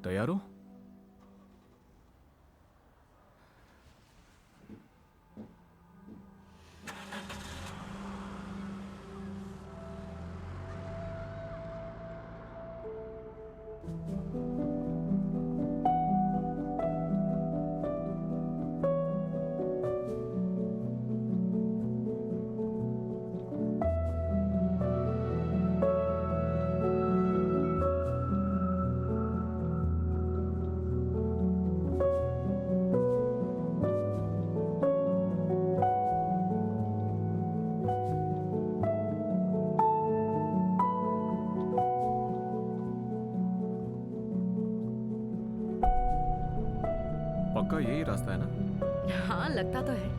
तैयार हो? पक्का यही रास्ता है ना? हाँ, लगता तो है।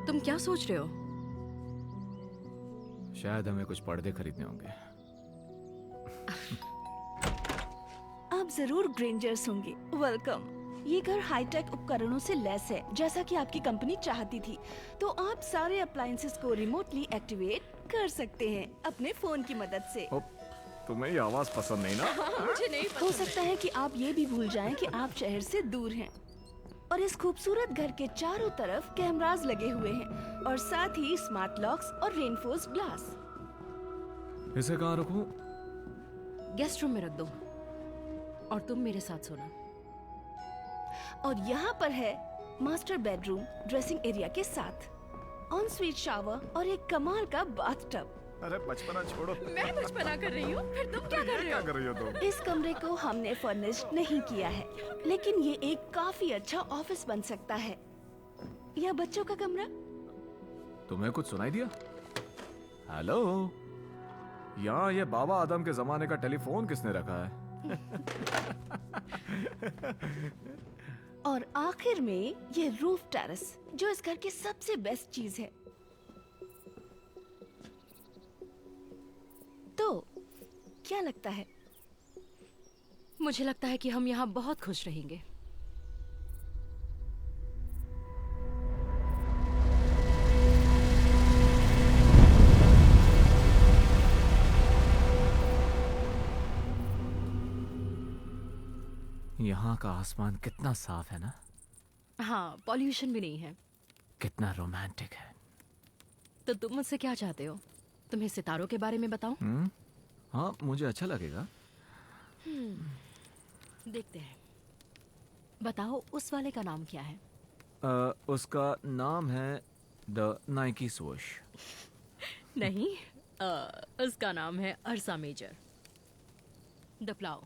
तुम क्या सोच रहे हो? शायद हमें कुछ पर्दे खरीदने होंगे। आप जरूर ग्रेंजर्स होंगे। वेलकम। ये घर हाईटेक उपकरणों से लैस है, जैसा कि आपकी कंपनी चाहती थी। तो आप सारे अप्लायंसेस को रिमोटली एक्टिवेट कर सकते हैं अपने फोन की मदद से। तुम्हें ये आवाज पसंद नहीं ना? मुझे नहीं पता। हो सकता है कि आप ये भी भूल जाएं कि आप शहर से दूर हैं। और इस खूबसूरत घर के चारों तरफ कैमरास लगे हुए हैं और साथ ही स्मार्ट लॉक्स और रेनफोर्स ग्लास। इसे कहाँ रखूं? गेस्ट रूम में रख दो और तुम मेरे साथ सोना। और यहाँ पर है मास्टर बेडरूम ड्रेसिंग एरिया के साथ ऑन स्वीट शावर और एक कमाल का बाथटब। अरे बचपना छोड़ो। मैं बचपना कर रही हूँ, फिर तुम क्या कर रहे हो? कर रही हो तुम? इस कमरे को हमने फर्निश्ड नहीं किया है, लेकिन ये एक काफी अच्छा ऑफिस बन सकता है। या बच्चों का कमरा। तुम्हें कुछ सुनाई दिया? हेलो, यहाँ ये बाबा आदम के जमाने का टेलीफोन किसने रखा है? और आखिर में ये रूफ टेरेस, जो इस घर की सबसे बेस्ट चीज है। तो क्या लगता है? मुझे लगता है कि हम यहाँ बहुत खुश रहेंगे। यहाँ का आसमान कितना साफ है ना? हाँ, पॉल्यूशन भी नहीं है। कितना रोमांटिक है। तो तुम मुझसे क्या चाहते हो? तुम्हें सितारों के बारे में बताऊं? हाँ, मुझे अच्छा लगेगा। देखते हैं। बताओ, उस वाले का नाम क्या है? उसका नाम है द नाइकी स्वोश। नहीं, उसका नाम है अर्सा मेजर। The plough.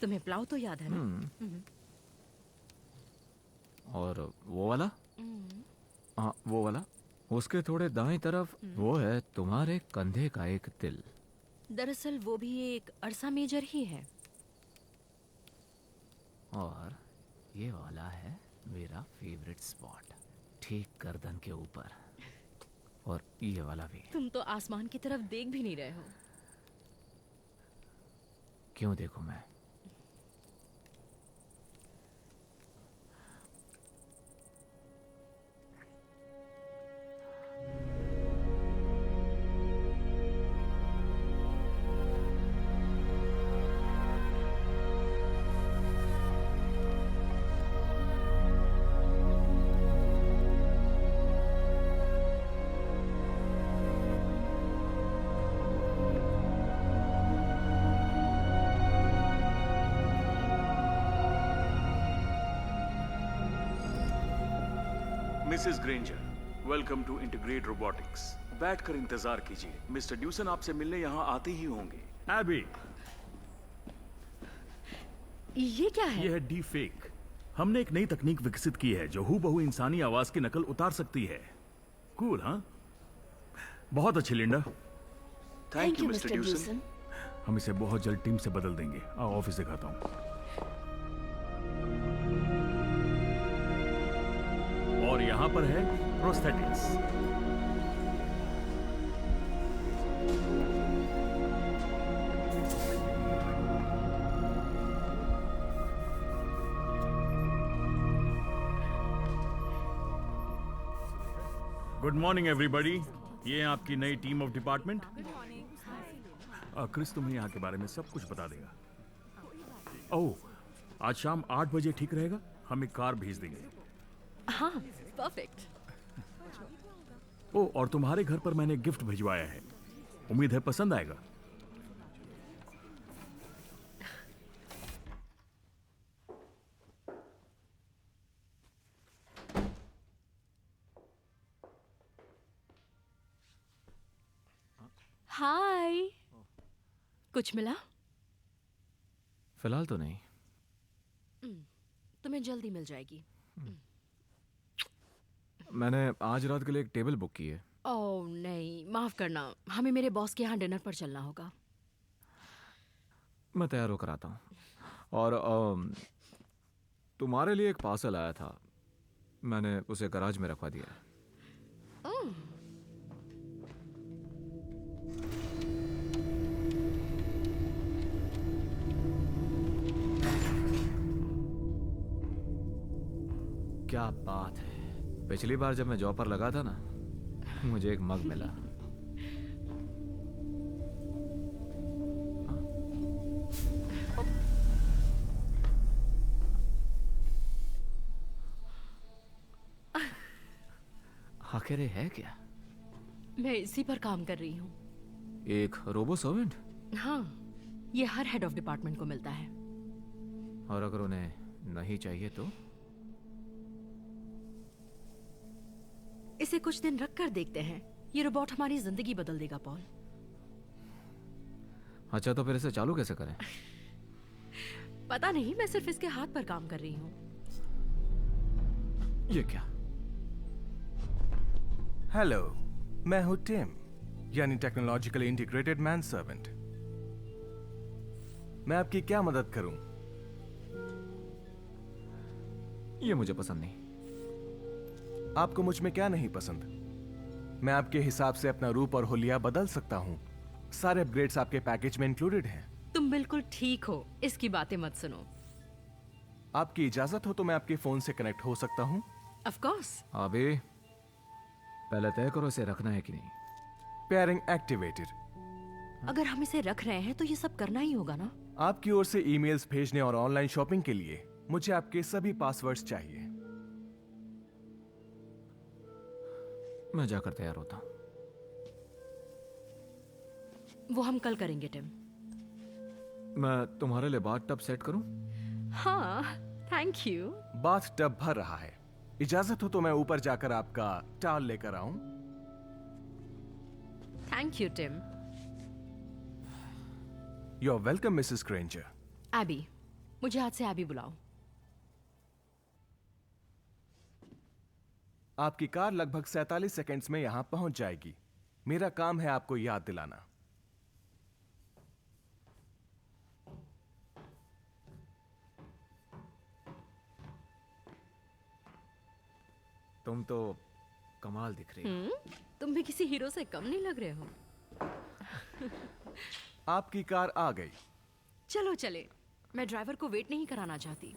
तुम्हें प्लाउ तो याद है ना? और वो वाला? हाँ, वो वाला। उसके थोड़े दाएं तरफ वो है तुम्हारे कंधे का एक तिल। दरअसल वो भी एक अर्सा मेजर ही है। और ये वाला है मेरा फेवरेट स्पॉट, ठीक गर्दन के ऊपर। और ये वाला भी। तुम तो आसमान की तरफ देख भी नहीं रहे हो। क्यों देखूं मैं? Mrs Granger, welcome to integrate robotics. बैठकर इंतजार कीजिए, मिस्टर ड्यूसन आपसे मिलने यहाँ आते ही होंगे। एबी, ये क्या है? ये है डी फेक। हमने एक नई तकनीक विकसित की है जो हूबहू इंसानी आवाज की नकल उतार सकती है। कूल, हाँ? बहुत अच्छी Linda. Thank you mister Dussen. हम इसे बहुत जल्द टीम से बदल देंगे। आओ ऑफिस दिखाता हूँ। और यहाँ पर है प्रोस्थेटिक्स। Good morning everybody. ये है आपकी नई टीम ऑफ डिपार्टमेंट। क्रिस तुम्हें यहाँ के बारे में सब कुछ बता देगा। ओह, आज शाम 8 बजे ठीक रहेगा? हम एक कार भेज देंगे। हाँ, परफेक्ट। ओह, और तुम्हारे घर पर मैंने गिफ्ट भिजवाया है, उम्मीद है पसंद आएगा। हाय। कुछ मिला? फिलहाल तो नहीं। तुम्हें जल्दी मिल जाएगी। मैंने आज रात के लिए एक टेबल बुक की है। ओह नहीं, माफ करना, हमें मेरे बॉस के यहाँ डिनर पर चलना होगा। मैं तैयार होकर आता हूँ। और तुम्हारे लिए एक पार्सल आया था, मैंने उसे गराज में रखवा दिया है। क्या बात है, पिछली बार जब मैं जॉब पर लगा था ना, मुझे एक मग मिला। आखिर ये है क्या? मैं इसी पर काम कर रही हूँ। एक रोबो सर्वेंट? हाँ, ये हर हेड ऑफ डिपार्टमेंट को मिलता है। और अगर उन्हें नहीं चाहिए तो? इसे कुछ दिन रख कर देखते हैं। ये रोबोट हमारी जिंदगी बदल देगा, पॉल। अच्छा, तो फिर इसे चालू कैसे करें? पता नहीं, मैं सिर्फ इसके हाथ पर काम कर रही हूँ। ये क्या? हेलो, मैं हूँ टिम, यानी टेक्नोलॉजिकली इंटीग्रेटेड मैन सर्वेंट। मैं आपकी क्या मदद करूं? ये मुझे पसंद नहीं। आपको मुझ में क्या नहीं पसंद? मैं आपके हिसाब से अपना रूप और हुलिया बदल सकता हूं। सारे अपग्रेड्स आपके पैकेज में इंक्लूडेड हैं। तुम बिल्कुल ठीक हो, इसकी बातें मत सुनो। आपकी इजाजत हो तो मैं आपके फोन से कनेक्ट हो सकता हूं? Of course. अबे पहले तय करो इसे रखना है कि नहीं। Pairing activated. अगर हम इसे रख रहे हैं तो ये सब करना ही होगा ना। आपकी ओर से ईमेल्स भेजने और ऑनलाइन शॉपिंग के लिए मुझे आपके सभी पासवर्ड्स चाहिए। मैं जाकर तैयार होता हूँ। वो हम कल करेंगे, टिम। मैं तुम्हारे लिए बाथ टब सेट करूं? हाँ, थैंक यू। बाथ टब भर रहा है। इजाजत हो तो मैं ऊपर जाकर आपका टाल लेकर आऊं? Thank you, Tim. You are welcome Mrs Granger. Abby, मुझे आज से एबी बुलाओ। आपकी कार लगभग 47 सेकंड्स में यहां पहुंच जाएगी। मेरा काम है आपको याद दिलाना। तुम तो कमाल दिख रही हो। तुम भी किसी हीरो से कम नहीं लग रहे हो। आपकी कार आ गई। चलो चले, मैं ड्राइवर को वेट नहीं कराना चाहती।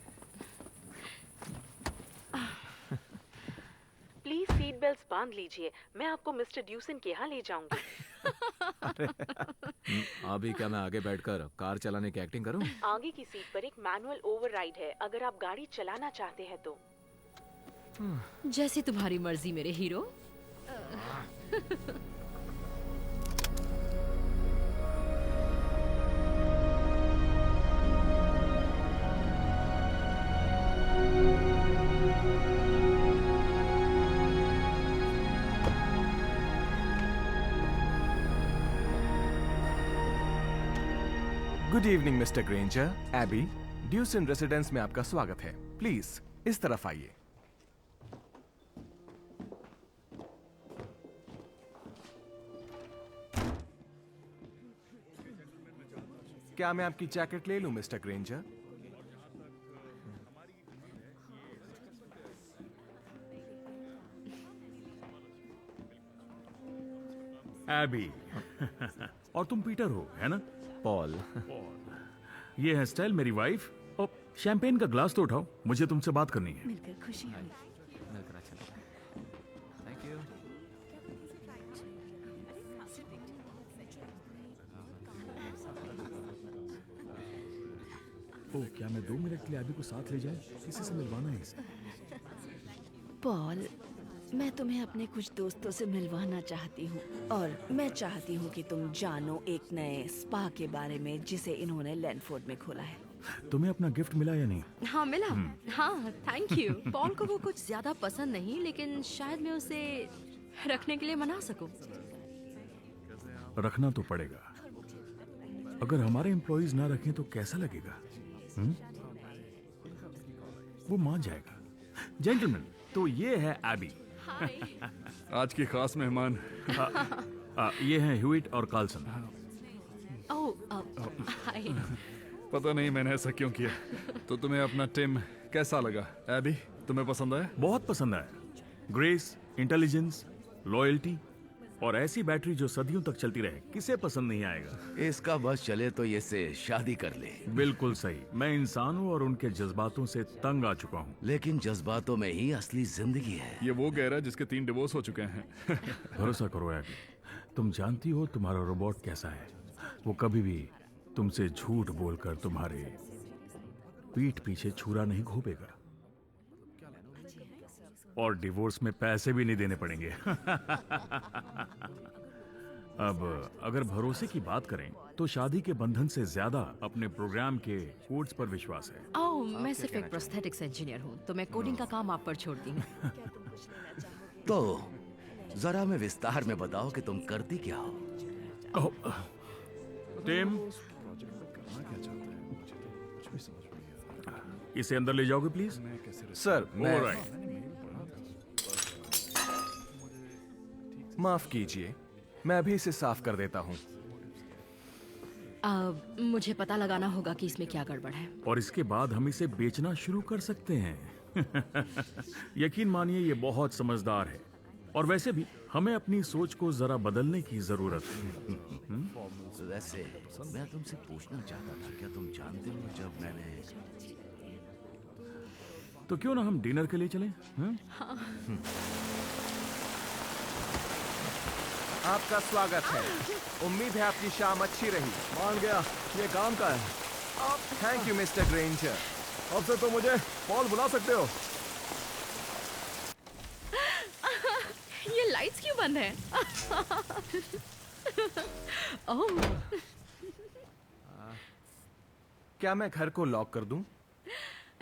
प्लीज सीट बेल्ट बांध लीजिए, मैं आपको मिस्टर ड्यूसन के यहाँ ले जाऊंगी। अभी क्या मैं आगे बैठकर कार चलाने की एक्टिंग करूं? आगे की सीट पर एक मैनुअल ओवरराइड है, अगर आप गाड़ी चलाना चाहते हैं तो। जैसी तुम्हारी मर्जी मेरे हीरो। Good evening Mister Granger. Abby, Dewson residence में आपका स्वागत है। प्लीज इस तरफ आइए। क्या मैं आपकी जैकेट ले लूं मिस्टर ग्रेंजर? एबी। और तुम पीटर हो, है ना? पॉल। ये है स्टाइल मेरी वाइफ। और शैंपेन का ग्लास तो उठाओ, मुझे तुमसे बात करनी है। मिलकर खुशी हुई। मिलकर अच्छा लगा। Thank you. ओह, क्या मैं 2 मिनट के लिए एबी को साथ ले जाऊं? किसी से मिलवाना है इसे। पॉल, मैं तुम्हें अपने कुछ दोस्तों से मिलवाना चाहती हूँ और मैं चाहती हूँ कि तुम जानो एक नए स्पा के बारे में जिसे इन्होंने लैंडफोर्ड में खोला है। तुम्हें अपना गिफ्ट मिला या नहीं? हाँ मिला। हाँ थैंक यू। पॉल को वो कुछ ज्यादा पसंद नहीं, लेकिन शायद मैं उसे रखने के लिए मना सकूं। रखना तो पड़ेगा। अगर हमारे एम्प्लॉइज ना रखें तो कैसा लगेगा? वो मान जाएगा। जेंटलमैन, तो ये है एबी। आज की खास मेहमान। ये हैं ह्यूइट और कार्लसन। हाय। पता नहीं मैंने ऐसा क्यों किया। तो तुम्हें अपना टिम कैसा लगा एबी? तुम्हें पसंद आया? बहुत पसंद आया। ग्रेस, इंटेलिजेंस, लॉयल्टी और ऐसी बैटरी जो सदियों तक चलती रहे, किसे पसंद नहीं आएगा? इसका बस चले तो ये से शादी कर ले। बिल्कुल सही। मैं इंसानों और उनके जज्बातों से तंग आ चुका हूँ। लेकिन जज्बातों में ही असली जिंदगी है। ये वो गैर है जिसके 3 डिवोर्स हो चुके हैं। भरोसा करो एबी, तुम जानती हो तुम्हारा रोबोट कैसा है। वो कभी भी तुमसे झूठ बोलकर तुम्हारे पीठ पीछे छुरा नहीं घोपेगा और डिवोर्स में पैसे भी नहीं देने पड़ेंगे। अब अगर भरोसे की बात करें तो शादी के बंधन से ज्यादा अपने प्रोग्राम के कोड्स पर विश्वास है। ओह, मैं सिर्फ एक प्रोस्थेटिक्स इंजीनियर हूँ, तो मैं कोडिंग का काम आप पर छोड़ती हूँ। तो जरा मैं विस्तार में बताओ कि तुम करती क्या हो? टिम, इसे अंदर ले जाओगे प्लीज? सर, मैं ऑलराइट। माफ कीजिए, मैं अभी इसे साफ कर देता हूँ। मुझे पता लगाना होगा कि इसमें क्या गड़बड़ है। और इसके बाद हम इसे बेचना शुरू कर सकते हैं। यकीन मानिए ये बहुत समझदार है। और वैसे भी हमें अपनी सोच को जरा बदलने की जरूरत है। वैसे मैं तुमसे पूछना चाहता था, क्या तुम जानते हो जब मैंने तो क्यों ना हम डिनर के लिए चलें? आपका स्वागत है। उम्मीद है आपकी शाम अच्छी रही। मान गया, ये काम का है। Thank you mister Granger. अब से तो मुझे पॉल बुला सकते हो। ये लाइट्स क्यों बंद है? ओह, क्या मैं घर को लॉक कर दूं?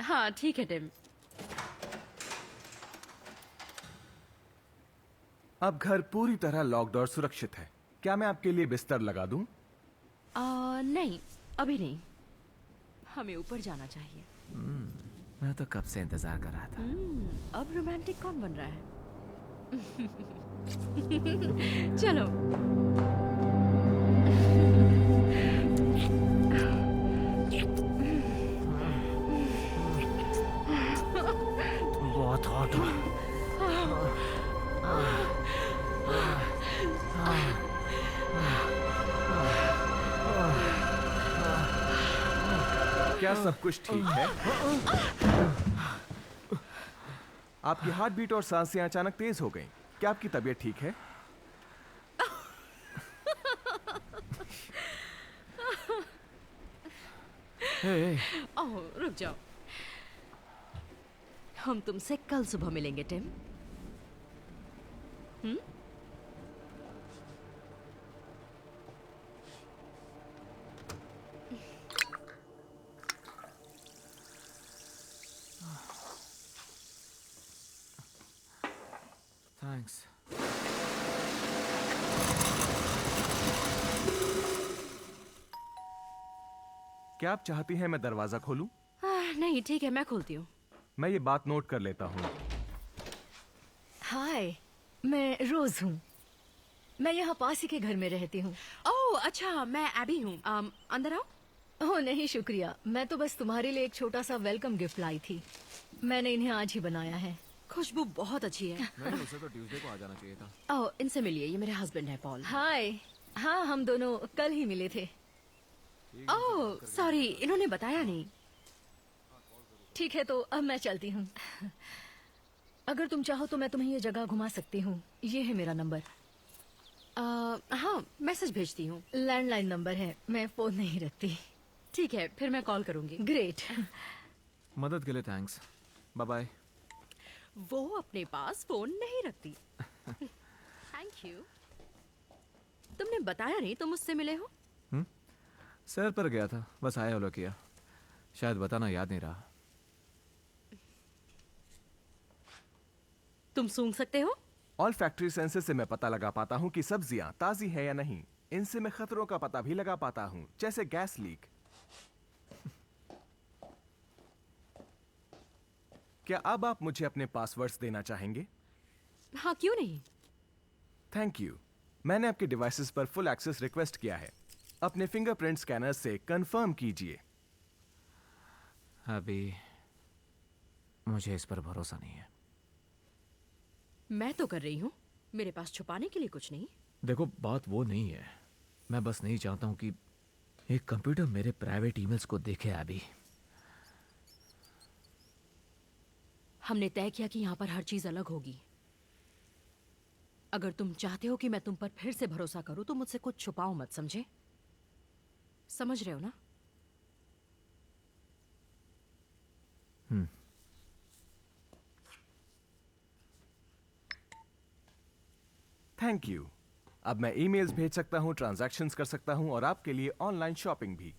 हाँ ठीक है टिम। अब घर पूरी तरह लॉक्ड और सुरक्षित है। क्या मैं आपके लिए बिस्तर लगा दूं? नहीं, अभी नहीं। हमें ऊपर जाना चाहिए। मैं तो कब से इंतजार कर रहा था। अब रोमांटिक कौन बन रहा है? चलो। बहुत हॉट हो। क्या सब कुछ ठीक है? आपकी हार्ट बीट और सांसें अचानक तेज हो गईं। क्या आपकी तबीयत ठीक है? ओह, रुक जाओ। हम तुमसे कल सुबह मिलेंगे टिम। थैंक्स। क्या आप चाहती हैं मैं दरवाजा खोलूं? नहीं ठीक है, मैं खोलती हूँ। मैं ये बात नोट कर लेता हूँ। हाय, मैं रोज हूँ। मैं यहाँ पास ही के घर में रहती हूँ। ओह अच्छा, मैं एबी हूँ। अंदर आओ। ओह नहीं शुक्रिया, मैं तो बस तुम्हारे लिए एक छोटा सा वेलकम गिफ्ट लाई थी। मैंने इन्हें आज ही बनाया है। खुशबू बहुत अच्छी है। मैडम उसे तो ट्यूसडे को आ जाना चाहिए था। आओ इनसे मिलिए, ये मेरे हस्बैंड है पॉल। हाय। हाँ, हम दोनों कल ही मिले थे। ओह सॉरी, इन्होंने बताया नहीं। ठीक है, तो अब मैं चलती हूँ। अगर तुम चाहो तो मैं तुम्हें ये जगह घुमा सकती हूँ। ये है मेरा नंबर। हाँ, मैसेज भेजती हूँ। लैंडलाइन नंबर है, मैं फोन नहीं रखती। ठीक है, फिर मैं कॉल करूंगी। ग्रेट। मदद के लिए थैंक्स। Bye bye. वो अपने पास फोन नहीं रखती। Thank you. तुमने बताया नहीं तुम मुझसे मिले हो? सैर पर गया था, बस आया होलो किया। शायद बताना याद नहीं रहा। तुम सूंघ सकते हो? ऑल फैक्ट्री सेंसर से मैं पता लगा पाता हूँ कि सब्जियां ताजी है या नहीं। इनसे मैं खतरों का पता भी लगा पाता हूँ, जैसे गैस लीक। क्या अब आप मुझे अपने पासवर्ड्स देना चाहेंगे? हाँ, क्यों नहीं। Thank you. मैंने आपके डिवाइसेस पर फुल एक्सेस रिक्वेस्ट किया है। अपने फिंगरप्रिंट स्कैनर से कंफर्म कीजिए। अभी मुझे इस पर भरोसा नहीं है। मैं तो कर रही हूँ, मेरे पास छुपाने के लिए कुछ नहीं। देखो, बात वो नहीं है। मैं बस नहीं चाहता हूँ कि एक कंप्यूटर मेरे प्राइवेट ईमेल्स को देखे। अभी हमने तय किया कि यहाँ पर हर चीज अलग होगी। अगर तुम चाहते हो कि मैं तुम पर फिर से भरोसा करूं तो मुझसे कुछ छुपाओ मत, समझे? समझ रहे हो ना? Thank you. अब मैं ईमेल्स भेज सकता हूँ, ट्रांजैक्शंस कर सकता हूँ और आपके लिए ऑनलाइन शॉपिंग भी।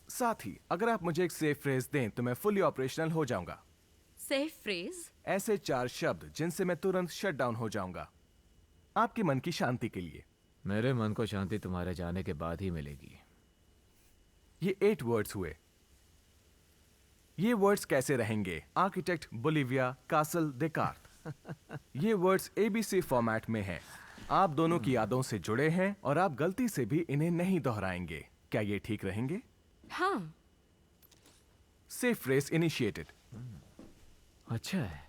साथ ही अगर आप मुझे एक सेफ फ्रेज दें तो मैं फुली ऑपरेशनल हो जाऊंगा। Safe phrase? ऐसे 4 शब्द जिनसे मैं तुरंत शट डाउन हो जाऊंगा, आपके मन की शांति के लिए। मेरे मन को शांति तुम्हारे जाने के बाद ही मिलेगी। ये 8 वर्ड्स हुए। ये वर्ड्स कैसे रहेंगे? Architect, Bolivia, castle, Descartes. ये वर्ड्स ABC फॉर्मेट में हैं। आप दोनों की यादों से जुड़े हैं और आप गलती से भी इन्हें नहीं दोहराएंगे। क्या ये ठीक रहेंगे? हाँ। Safe phrase initiated. अच्छा है।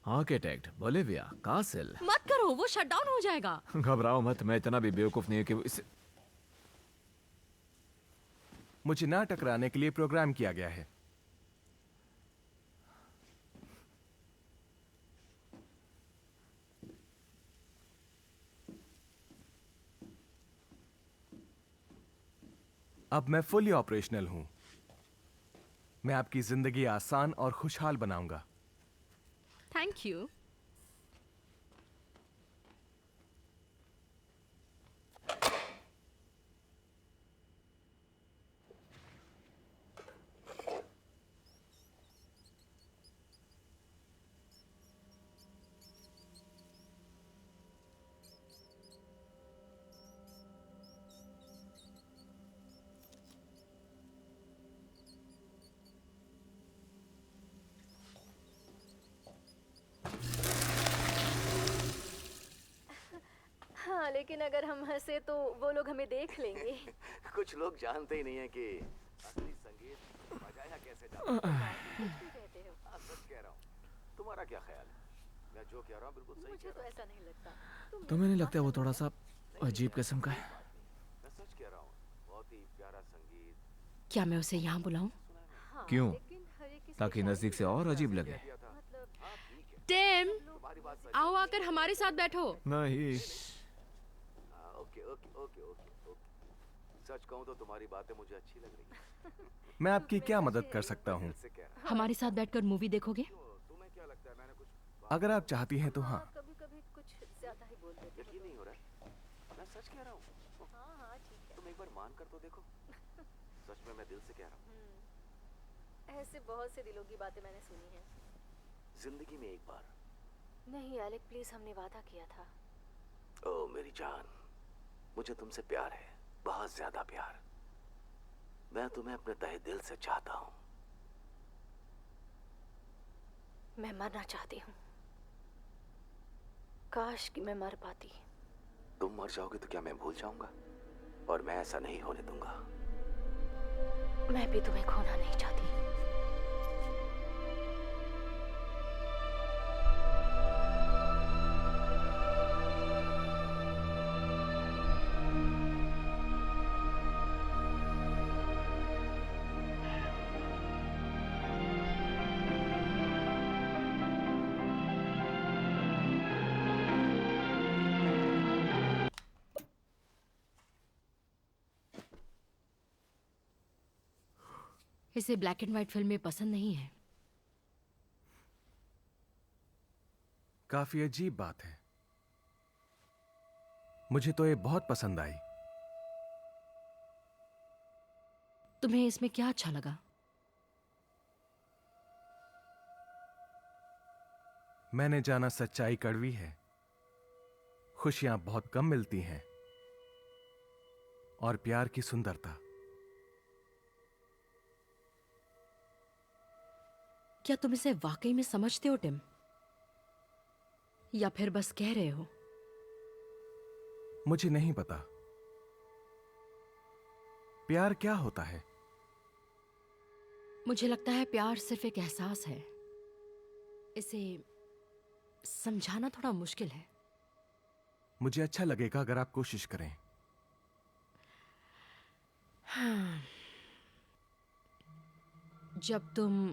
Architect, Bolivia, castle. मत करो, वो शट डाउन हो जाएगा। घबराओ मत, मैं इतना भी बेवकूफ नहीं हूं कि इसे मुझे ना टकराने के लिए प्रोग्राम किया गया है। अब मैं फुली ऑपरेशनल हूं। मैं आपकी जिंदगी आसान और खुशहाल बनाऊंगा। Thank you. हाँ, लेकिन अगर हम हंसे तो वो लोग हमें देख लेंगे। कुछ लोग जानते ही नहीं है कि असली संगीत बजाया कैसे जाता है। हाँ, सच कह रहा हूँ। तुम्हारा क्या ख्याल है? मैं जो कह रहा हूँ बिल्कुल सही मुझे तो ऐसा नहीं लगता। तुम्हें नहीं लगता वो थोड़ा सा अजीब किस्म का है? मैं सच कह रहा हूँ। बहुत ही प्यारा संगीत। क्या मैं उसे यहाँ बुलाऊं? क्यों? ताकि नजदीक से और अजीब लगे। टिम, आओ आकर हमारे साथ बैठो। नहीं। Okay okay okay okay okay. सच कहूँ तो तुम्हारी बातें मुझे अच्छी लग रही है। मैं आपकी क्या मदद कर सकता हूं? हमारे साथ बैठकर मूवी देखोगे? तुम्हें क्या लगता है मैंने कुछ अगर आप चाहती हैं तो हाँ। कभी-कभी कुछ ज्यादा ही बोल देते यकीन नहीं हो रहा है? मैं सच कह रहा हूँ। हाँ हाँ, ठीक है। तुम एक बार मान कर तो देखो। सच में मैं दिल से कह रहा हूँ। ऐसे बहुत से दिलों की बातें मैंने सुनी हैं। जिंदगी में एक बार। नहीं एलेक, प्लीज, हमने वादा किया था। ओ मेरी जान, मुझे तुमसे प्यार है, बहुत ज्यादा प्यार। मैं तुम्हें अपने तहे दिल से चाहता हूँ। मैं मरना चाहती हूँ। काश कि मैं मर पाती। तुम मर जाओगे तो क्या मैं भूल जाऊंगा? और मैं ऐसा नहीं होने दूंगा। मैं भी तुम्हें खोना नहीं चाहती। इसे ब्लैक एंड व्हाइट फिल्में पसंद नहीं है। काफी अजीब बात है। मुझे तो ये बहुत पसंद आई। तुम्हें इसमें क्या अच्छा लगा? मैंने जाना सच्चाई कड़वी है, खुशियां बहुत कम मिलती हैं, और प्यार की सुंदरता। क्या तुम इसे वाकई में समझते हो टिम, या फिर बस कह रहे हो? मुझे नहीं पता प्यार क्या होता है। मुझे लगता है प्यार सिर्फ एक एहसास है। इसे समझाना थोड़ा मुश्किल है। मुझे अच्छा लगेगा अगर आप कोशिश करें। हाँ। जब तुम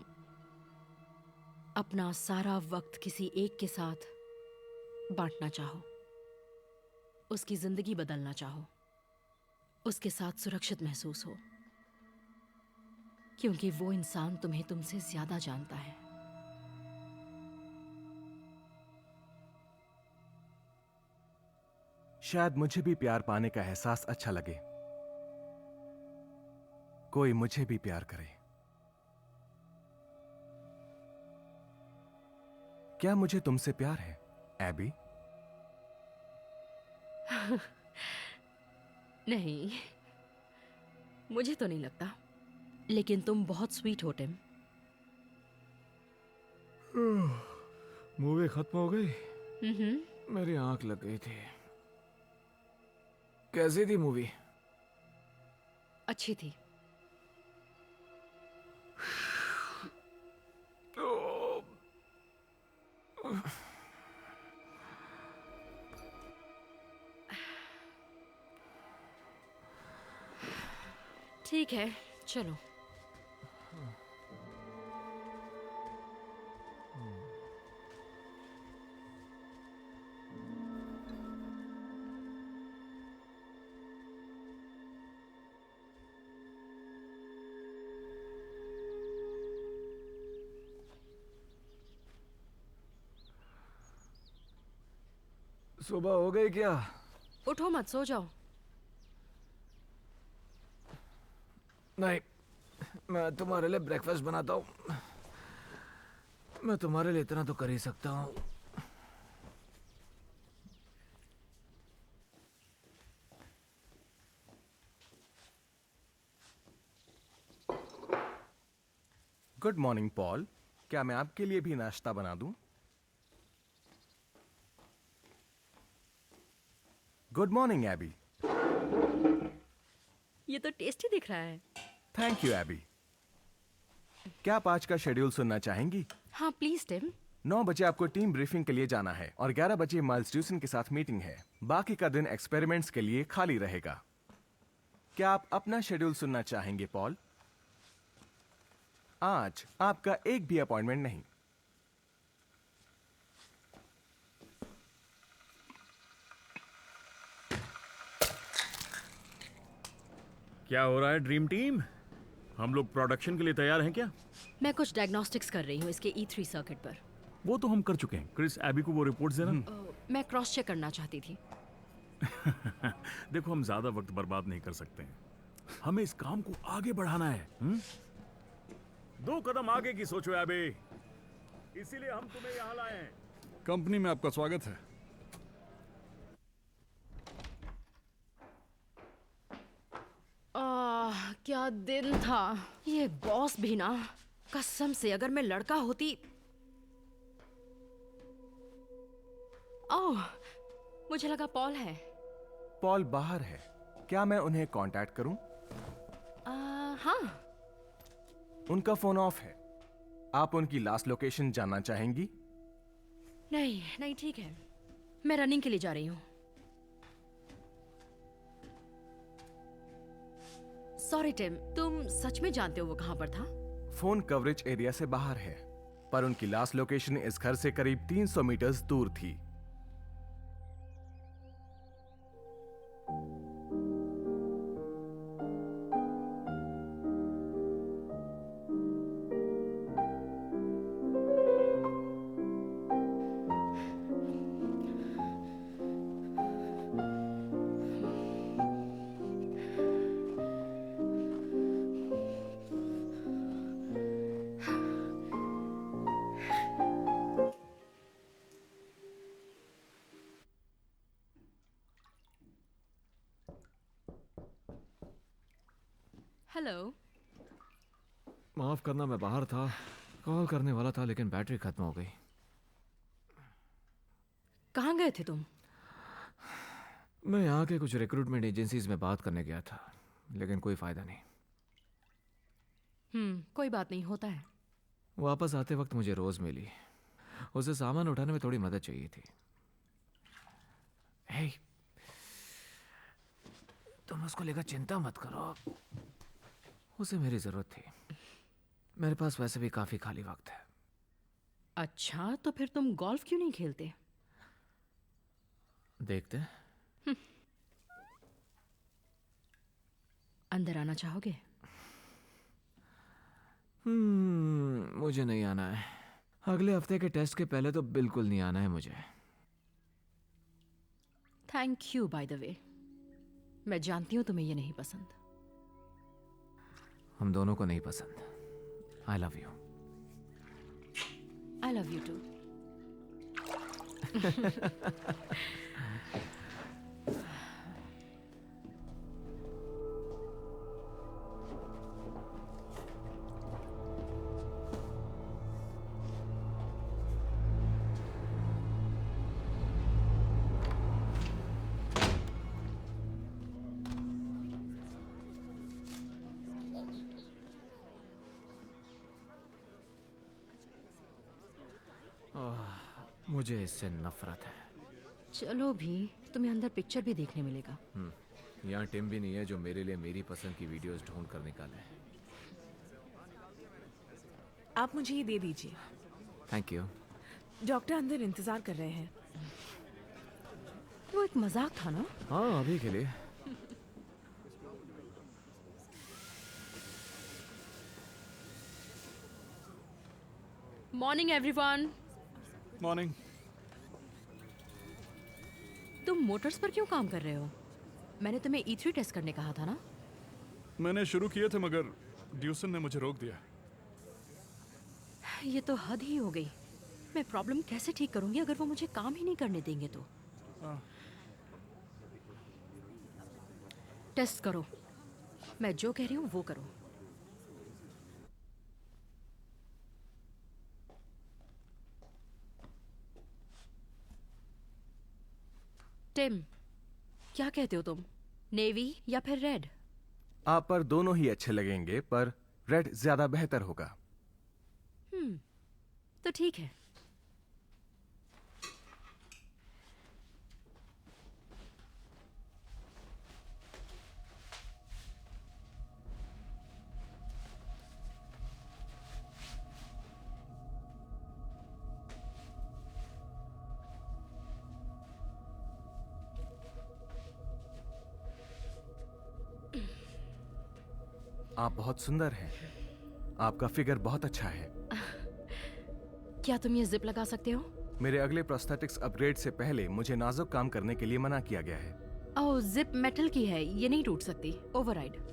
अपना सारा वक्त किसी एक के साथ बांटना चाहो, उसकी जिंदगी बदलना चाहो, उसके साथ सुरक्षित महसूस हो, क्योंकि वो इंसान तुम्हें तुमसे ज्यादा जानता है। शायद मुझे भी प्यार पाने का एहसास अच्छा लगे। कोई मुझे भी प्यार करे। क्या मुझे तुमसे प्यार है, एबी? नहीं, मुझे तो नहीं लगता, लेकिन तुम बहुत स्वीट हो टिम। मूवी खत्म हो गई। मेरी आंख लग गई थी। कैसी थी मूवी? अच्छी थी। ठीक है, चलो। सुबह हो गई क्या? उठो मत, सो जाओ। नहीं, मैं तुम्हारे लिए ब्रेकफास्ट बनाता हूँ। मैं तुम्हारे लिए इतना तो कर ही सकता हूँ। Good morning Paul. क्या मैं आपके लिए भी नाश्ता बना दूं? Good morning Abby. ये तो टेस्टी दिख रहा है। Thank you Abby. क्या आप आज का शेड्यूल सुनना चाहेंगी? हाँ प्लीज टिम। 9 बजे आपको टीम ब्रीफिंग के लिए जाना है और 11 बजे माइल्स ड्यूसन के साथ मीटिंग है। बाकी का दिन एक्सपेरिमेंट्स के लिए खाली रहेगा। क्या आप अपना शेड्यूल सुनना चाहेंगे पॉल? आज आपका एक भी अपॉइंटमेंट नहीं। क्या हो रहा है ड्रीम टीम? हम लोग प्रोडक्शन के लिए तैयार हैं क्या? मैं कुछ डायग्नोस्टिक्स कर रही हूँ इसके E3 सर्किट पर। वो तो हम कर चुके हैं। क्रिस, एबी को वो रिपोर्ट देना। मैं क्रॉस चेक करना चाहती थी। देखो, हम ज्यादा वक्त बर्बाद नहीं कर सकते हैं। हमें इस काम को आगे बढ़ाना है। 2 कदम आगे की सोचो एबी। इसीलिए हम तुम्हें यहाँ लाए हैं। कंपनी में आपका स्वागत है। क्या दिन था। ये बॉस भी ना, कसम से अगर मैं लड़का होती। ओह, मुझे लगा पॉल है। पॉल बाहर है। क्या मैं उन्हें कांटेक्ट करूं? हाँ। उनका फोन ऑफ है। आप उनकी लास्ट लोकेशन जानना चाहेंगी? नहीं नहीं, ठीक है। मैं रनिंग के लिए जा रही हूँ। सॉरी टिम, तुम सच में जानते हो वो कहाँ पर था? फोन कवरेज एरिया से बाहर है, पर उनकी लास्ट लोकेशन इस घर से करीब 300 मीटर्स दूर थी। हेलो। माफ करना, मैं बाहर था, कॉल करने वाला था लेकिन बैटरी खत्म हो गई। कहाँ गए थे तुम? मैं यहाँ के कुछ रिक्रूटमेंट एजेंसीज में बात करने गया था, लेकिन कोई फायदा नहीं। कोई बात नहीं, होता है। वापस आते वक्त मुझे रोज मिली। उसे सामान उठाने में थोड़ी मदद चाहिए थी। हे, तुम उसको लेकर चिंता मत करो, उसे मेरी जरूरत थी। मेरे पास वैसे भी काफी खाली वक्त है। अच्छा, तो फिर तुम गोल्फ क्यों नहीं खेलते? देखते हैं। अंदर आना चाहोगे? मुझे नहीं आना है। अगले हफ्ते के टेस्ट के पहले तो बिल्कुल नहीं आना है मुझे। Thank you by the way. मैं जानती हूँ तुम्हें ये नहीं पसंद। हम दोनों को नहीं पसंद। I love you. I love you too. मुझे इससे नफरत है। चलो भी, तुम्हें अंदर पिक्चर भी देखने मिलेगा। यहाँ टिम भी नहीं है जो मेरे लिए मेरी पसंद की वीडियोस ढूंढ कर निकाले। आप मुझे ये दे दीजिए। Thank you. डॉक्टर अंदर इंतजार कर रहे हैं। वो एक मजाक था ना? हाँ, अभी के लिए। Morning everyone. मॉर्निंग। तुम मोटर्स पर क्यों काम कर रहे हो? मैंने तुम्हें E3 टेस्ट करने कहा था ना? मैंने शुरू किए थे मगर ड्यूसन ने मुझे रोक दिया। ये तो हद ही हो गई। मैं प्रॉब्लम कैसे ठीक करूंगी अगर वो मुझे काम ही नहीं करने देंगे तो? टेस्ट करो। मैं जो कह रही हूँ वो करो। टिम, क्या कहते हो तुम? नेवी या फिर रेड? आप पर दोनों ही अच्छे लगेंगे, पर रेड ज्यादा बेहतर होगा। तो ठीक है। आप बहुत सुंदर हैं। आपका फिगर बहुत अच्छा है। क्या तुम ये जिप लगा सकते हो? मेरे अगले प्रोस्थेटिक्स अपग्रेड से पहले मुझे नाजुक काम करने के लिए मना किया गया है। ओह, जिप मेटल की है, ये नहीं टूट सकती। ओवरराइड।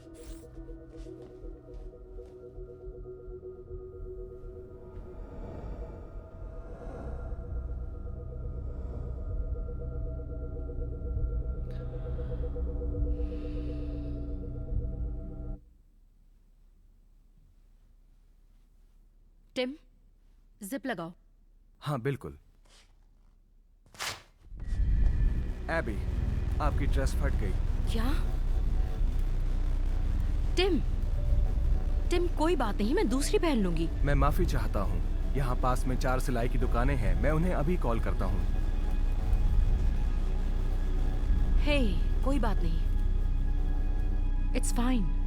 टिम, जिप लगाओ। हाँ बिल्कुल। एबी, आपकी ड्रेस फट गई। क्या? टिम, टिम कोई बात नहीं, मैं दूसरी पहन लूंगी। मैं माफी चाहता हूँ। यहाँ पास में 4 सिलाई की दुकानें हैं। मैं उन्हें अभी कॉल करता हूँ। हे, कोई बात नहीं। It's fine.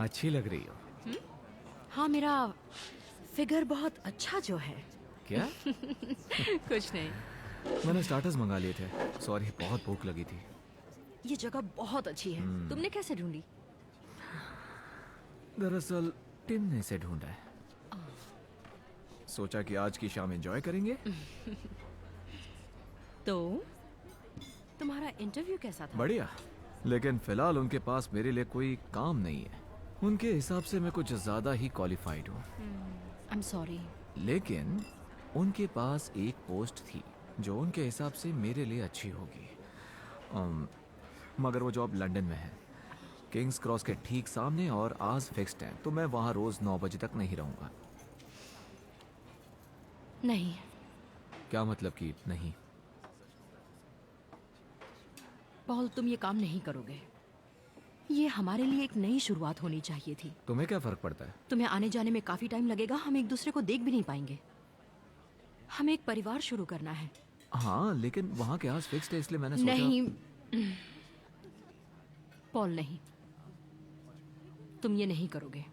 अच्छी लग रही हो। हाँ, मेरा फिगर बहुत अच्छा जो है। क्या? कुछ नहीं। मैंने स्टार्टर्स मंगा लिए थे। सॉरी, बहुत भूख लगी थी। ये जगह बहुत अच्छी है। तुमने कैसे ढूंढी? दरअसल टिम ने इसे ढूंढा है। सोचा कि आज की शाम एंजॉय करेंगे। तो तुम्हारा इंटरव्यू कैसा था? बढ़िया, लेकिन फिलहाल उनके पास मेरे लिए कोई काम नहीं है। उनके हिसाब से मैं कुछ ज्यादा ही क्वालिफाइड हूँ। I'm sorry. लेकिन उनके पास एक पोस्ट थी जो उनके हिसाब से मेरे लिए अच्छी होगी। मगर वो जॉब लंदन में है, किंग्स क्रॉस के ठीक सामने, और आज फिक्स्ड है, तो मैं वहाँ रोज 9 बजे तक नहीं रहूँगा। नहीं। क्या मतलब कि नहीं? पॉल, तुम ये काम नहीं करोगे। ये हमारे लिए एक नई शुरुआत होनी चाहिए थी। तुम्हें क्या फर्क पड़ता है? तुम्हें आने जाने में काफी टाइम लगेगा, हम एक दूसरे को देख भी नहीं पाएंगे। हमें एक परिवार शुरू करना है। हाँ, लेकिन वहाँ के आज फिक्स्ड है, इसलिए मैंने सोचा। नहीं पॉल, नहीं, तुम ये नहीं करोगे।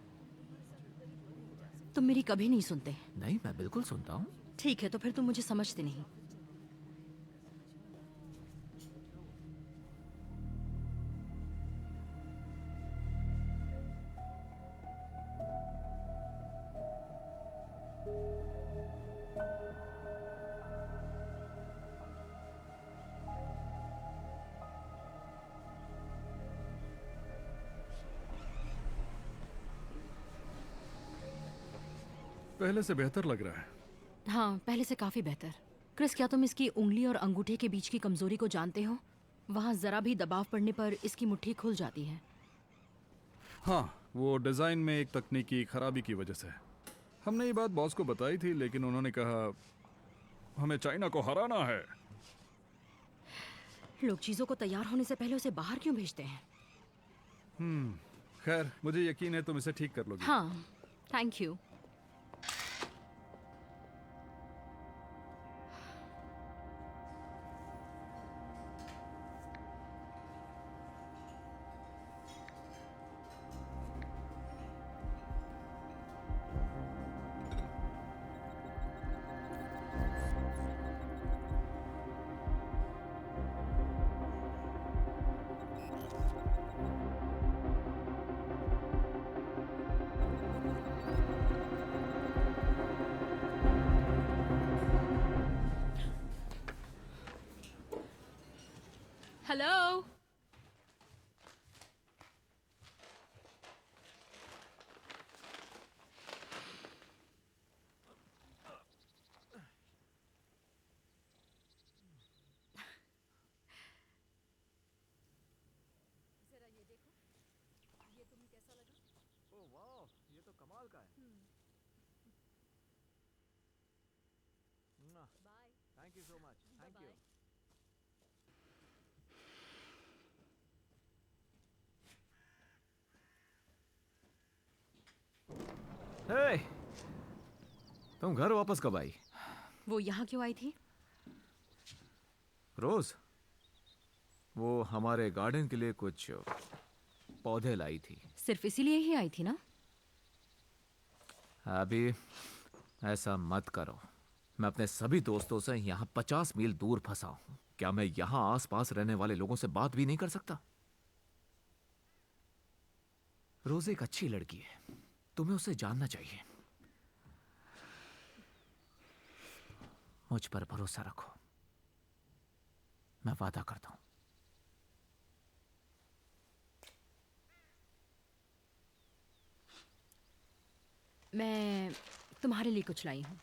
तुम मेरी कभी नहीं सुनते। नहीं, मैं बिल्कुल सुनता हूँ। ठीक है, तो फिर तुम मुझे समझते नहीं। पहले से बेहतर लग रहा है। हाँ, पहले से काफी बेहतर। क्रिस, क्या तुम इसकी उंगली और अंगूठे के बीच की कमजोरी को जानते हो? वहाँ जरा भी दबाव पड़ने पर इसकी मुट्ठी खुल जाती है। हाँ, वो डिजाइन में एक तकनीकी खराबी की वजह से। हमने ये बात बॉस को बताई थी, लेकिन उन्होंने कहा हमें चाइना को हराना है। लोग चीजों को तैयार होने से पहले उसे बाहर क्यों भेजते हैं? खैर, मुझे यकीन है तुम इसे ठीक कर लोगी। हाँ, थैंक यू। हेलो। जरा ये देखो, ये तुम्हें कैसा लगा? ओह वाह, ये तो कमाल का है। Bye. Thank you so much. Thank you. Hey, तुम घर वापस कब आई? वो यहाँ क्यों आई थी? रोज वो हमारे गार्डन के लिए कुछ पौधे लाई थी। सिर्फ इसीलिए ही आई थी ना? अभी ऐसा मत करो। मैं अपने सभी दोस्तों से यहाँ 50 मील दूर फंसा हूँ। क्या मैं यहाँ आसपास रहने वाले लोगों से बात भी नहीं कर सकता? रोज एक अच्छी लड़की है, तुम्हें उसे जानना चाहिए। मुझ पर भरोसा रखो, मैं वादा करता हूं। मैं तुम्हारे लिए कुछ लाई हूँ।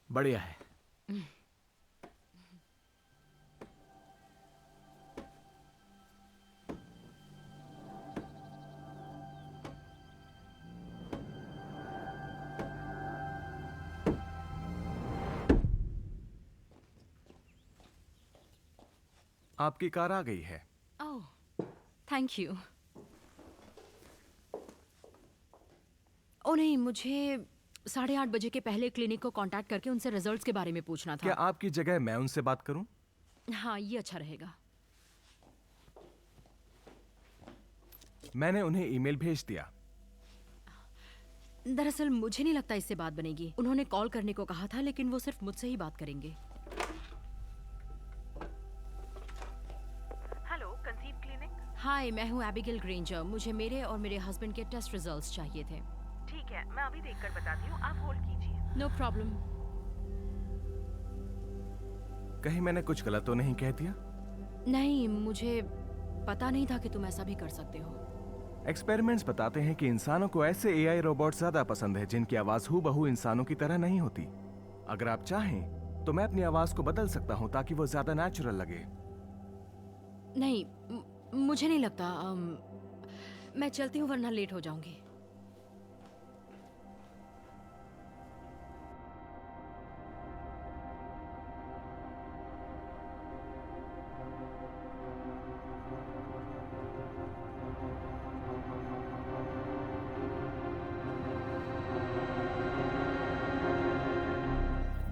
बढ़िया है। आपकी कार आ गई है। ओह, थैंक यू। ओ नहीं, मुझे 8:30 बजे के पहले क्लिनिक को कांटेक्ट करके उनसे रिजल्ट्स के बारे में पूछना था। क्या आपकी जगह मैं उनसे बात करूं? हाँ, ये अच्छा रहेगा। मैंने उन्हें ईमेल भेज दिया। दरअसल मुझे नहीं लगता इससे बात बनेगी। उन्होंने कॉल करने को कहा था, लेकिन वो सिर्फ मुझसे ही बात करेंगे। Hello, conceive clinic. हाय, मैं हूँ एबिगेल ग्रेंजर। मुझे मेरे और मेरे हस्बैंड के टेस्ट रिजल्ट्स चाहिए थे। ठीक है, मैं अभी देखकर बताती हूँ, आप होल्ड कीजिए। No problem. कहीं मैंने कुछ गलत तो नहीं कह दिया? नहीं, मुझे पता नहीं था कि तुम ऐसा भी कर सकते हो। एक्सपेरिमेंट्स बताते हैं कि इंसानों को ऐसे एआई रोबोट ज्यादा पसंद है जिनकी आवाज हूबहू इंसानों की तरह नहीं होती। अगर आप चाहें तो मैं अपनी आवाज को बदल सकता हूं ताकि वो ज्यादा नेचुरल लगे। नहीं, मुझे नहीं लगता। मैं चलती हूँ वरना लेट हो जाऊंगी।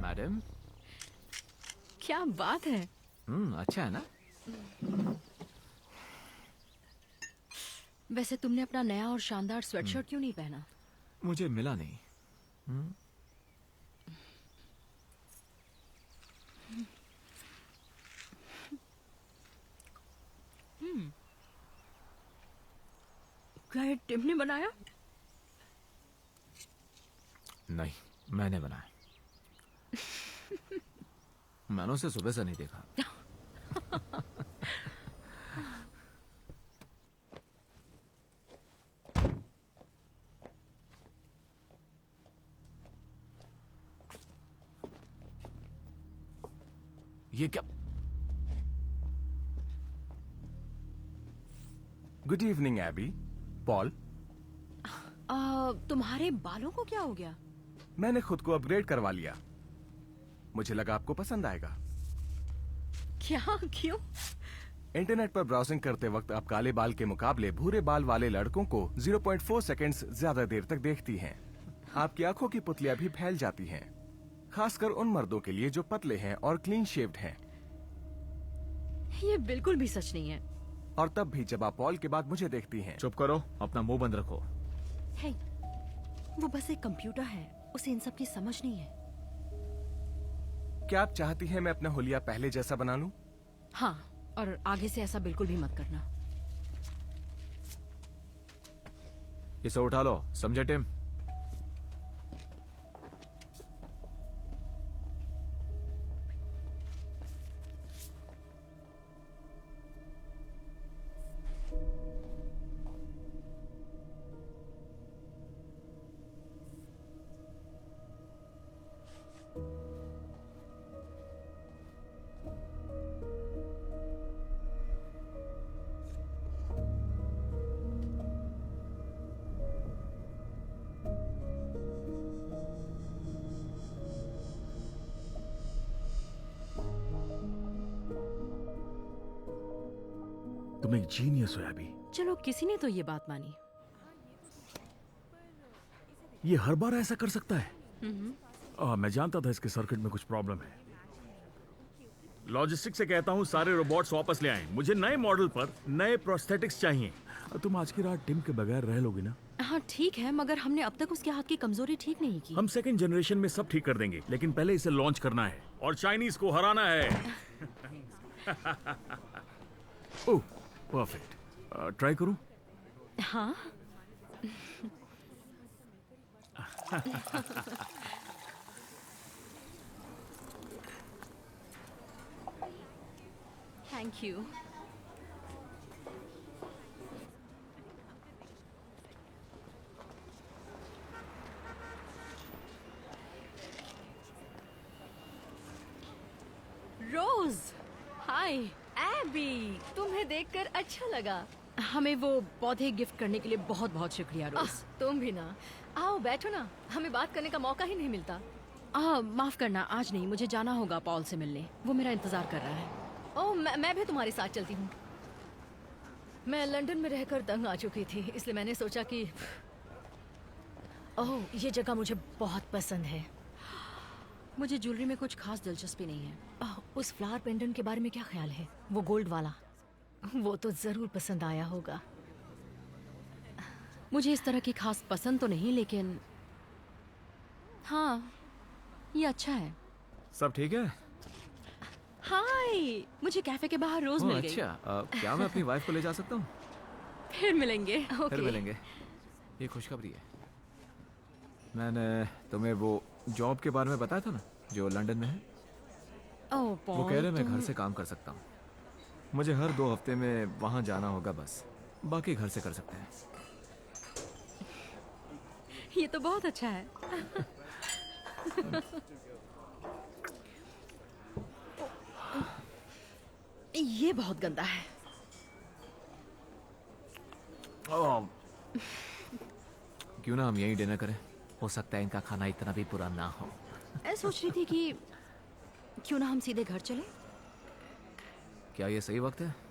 मैडम, क्या बात है। अच्छा है ना? वैसे तुमने अपना नया और शानदार स्वेटशर्ट क्यों नहीं पहना? मुझे मिला नहीं। क्या ये टिम ने बनाया? नहीं, मैंने बनाया। मैंने उसे सुबह से नहीं देखा। ये क्या? Good evening AB. पॉल, तुम्हारे बालों को क्या हो गया? मैंने खुद को अपग्रेड करवा लिया। मुझे लगा आपको पसंद आएगा। क्या? क्यों? इंटरनेट पर ब्राउजिंग करते वक्त आप काले बाल के मुकाबले भूरे बाल वाले लड़कों को 0.4 सेकंड्स ज्यादा देर तक देखती हैं। आपकी आंखों की पुतलियां भी फैल जाती हैं, खासकर उन मर्दों के लिए जो पतले हैं और क्लीन शेव्ड हैं। ये बिल्कुल भी सच नहीं है। और तब भी जब आप पॉल के बाद मुझे देखती हैं। चुप करो, अपना मुंह बंद रखो। हे, वो बस एक कंप्यूटर है, उसे इन सब की समझ नहीं है। क्या आप चाहती हैं मैं अपना हुलिया पहले जैसा बना लूं? हाँ, और आगे से ऐसा बिल्कुल भी मत करना। इसे उठा लो, समझे टिम? तुम एक जीनियस हो एबी। चलो, किसी ने तो ये बात मानी। ये हर बार ऐसा कर सकता है? मैं जानता था इसके सर्किट में कुछ प्रॉब्लम है। लॉजिस्टिक से कहता हूँ सारे रोबोट्स वापस ले आएं। मुझे नए मॉडल पर नए प्रोस्थेटिक्स चाहिए। तुम आज की रात टिम के बगैर रह लोगी ना? हाँ ठीक है, मगर हमने अब तक उसके हाथ की कमजोरी ठीक नहीं की। हम सेकंड जनरेशन में सब ठीक कर देंगे, लेकिन पहले इसे लॉन्च करना है और चाइनीज को हराना है। ओह, परफेक्ट। ट्राई करूं? हाँ। Thank you. Rose, hi. Abby, तुम्हें देखकर अच्छा लगा। हमें वो पौधे गिफ्ट करने के लिए बहुत बहुत शुक्रिया रोज। तुम भी ना। आओ बैठो ना, हमें बात करने का मौका ही नहीं मिलता। माफ करना, आज नहीं, मुझे जाना होगा पॉल से मिलने। वो मेरा इंतजार कर रहा है। ओह, मैं भी तुम्हारे साथ चलती हूँ। मैं लंदन में रहकर तंग आ चुकी थी, इसलिए मैंने सोचा कि ओह, ये जगह मुझे बहुत पसंद है। मुझे ज्वेलरी में कुछ खास दिलचस्पी नहीं है। उस फ्लावर पेंडेंट के बारे में क्या ख्याल है? वो गोल्ड वाला, वो तो जरूर पसंद आया होगा। मुझे इस तरह की खास पसंद तो नहीं, लेकिन हाँ, ये अच्छा है। सब ठीक है? हाय, मुझे कैफे के बाहर रोज मिल गई। अच्छा, क्या मैं अपनी वाइफ को ले जा सकता हूँ? फिर मिलेंगे। फिर मिलेंगे। ये खुशखबरी है। मैंने तुम्हें वो जॉब के बारे में बताया था ना, जो लंदन में है। ओह पॉल, वो कह रहे मैं तुम- घर से काम कर सकता हूँ। मुझे हर 2 हफ्ते में वहाँ जाना होगा बस, बाकी घर से कर सकते हैं। ये तो बहुत अच्छा है। ये बहुत गंदा है। क्यों ना हम यहीं डिनर करें, हो सकता है इनका खाना इतना भी बुरा ना हो। मैं सोच रही थी कि क्यों ना हम सीधे घर चले। क्या ये सही वक्त है?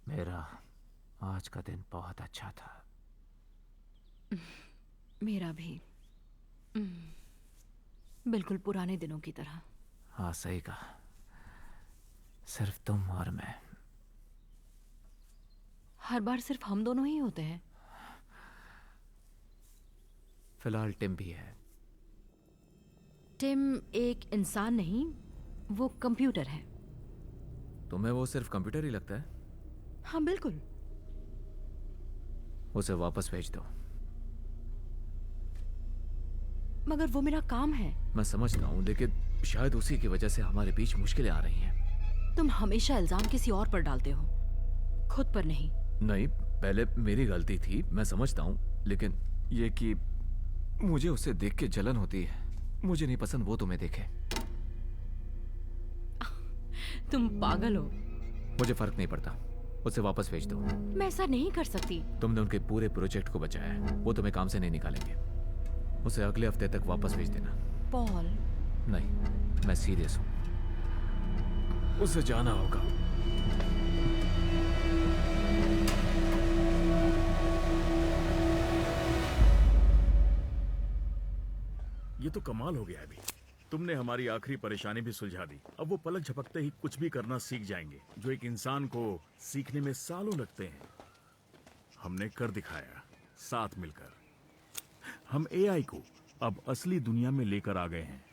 मेरा आज का दिन बहुत अच्छा था। मेरा भी बिल्कुल पुराने दिनों की तरह। हाँ सही कहा, सिर्फ तुम और मैं। हर बार सिर्फ हम दोनों ही होते हैं। फिलहाल टिम भी है। टिम एक इंसान नहीं, वो कंप्यूटर है। तुम्हें वो सिर्फ कंप्यूटर ही लगता है? हाँ बिल्कुल। उसे वापस भेज दो। मगर वो मेरा काम है। मैं समझता हूँ, लेकिन शायद उसी की वजह से हमारे बीच मुश्किलें आ रही हैं। तुम हमेशा इल्जाम किसी और पर डालते हो, खुद पर नहीं। नहीं, पहले मेरी गलती थी, मैं समझता हूँ, लेकिन ये कि मुझे उसे देख के जलन होती है। मुझे नहीं पसंद वो तुम्हें देखे। तुम पागल हो। मुझे फर्क नहीं पड़ता, उसे वापस भेज दो। मैं ऐसा नहीं कर सकती। तुमने उनके पूरे प्रोजेक्ट को बचाया है, वो तुम्हें काम से नहीं निकालेंगे। उसे अगले हफ्ते तक वापस भेज देना। पॉल। नहीं, मैं सीरियस हूँ, उसे जाना होगा। ये तो कमाल हो गया अभी। तुमने हमारी आखिरी परेशानी भी सुलझा दी। अब वो पलक झपकते ही कुछ भी करना सीख जाएंगे, जो एक इंसान को सीखने में सालों लगते हैं। हमने कर दिखाया, साथ मिलकर। हम एआई को अब असली दुनिया में लेकर आ गए हैं।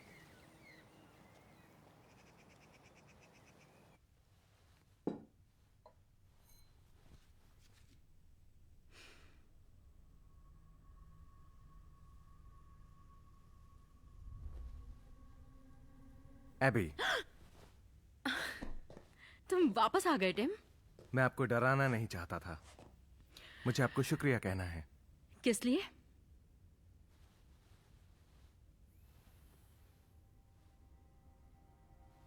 एबी, तुम वापस आ गए टिम। मैं आपको डराना नहीं चाहता था। मुझे आपको शुक्रिया कहना है। किस लिए?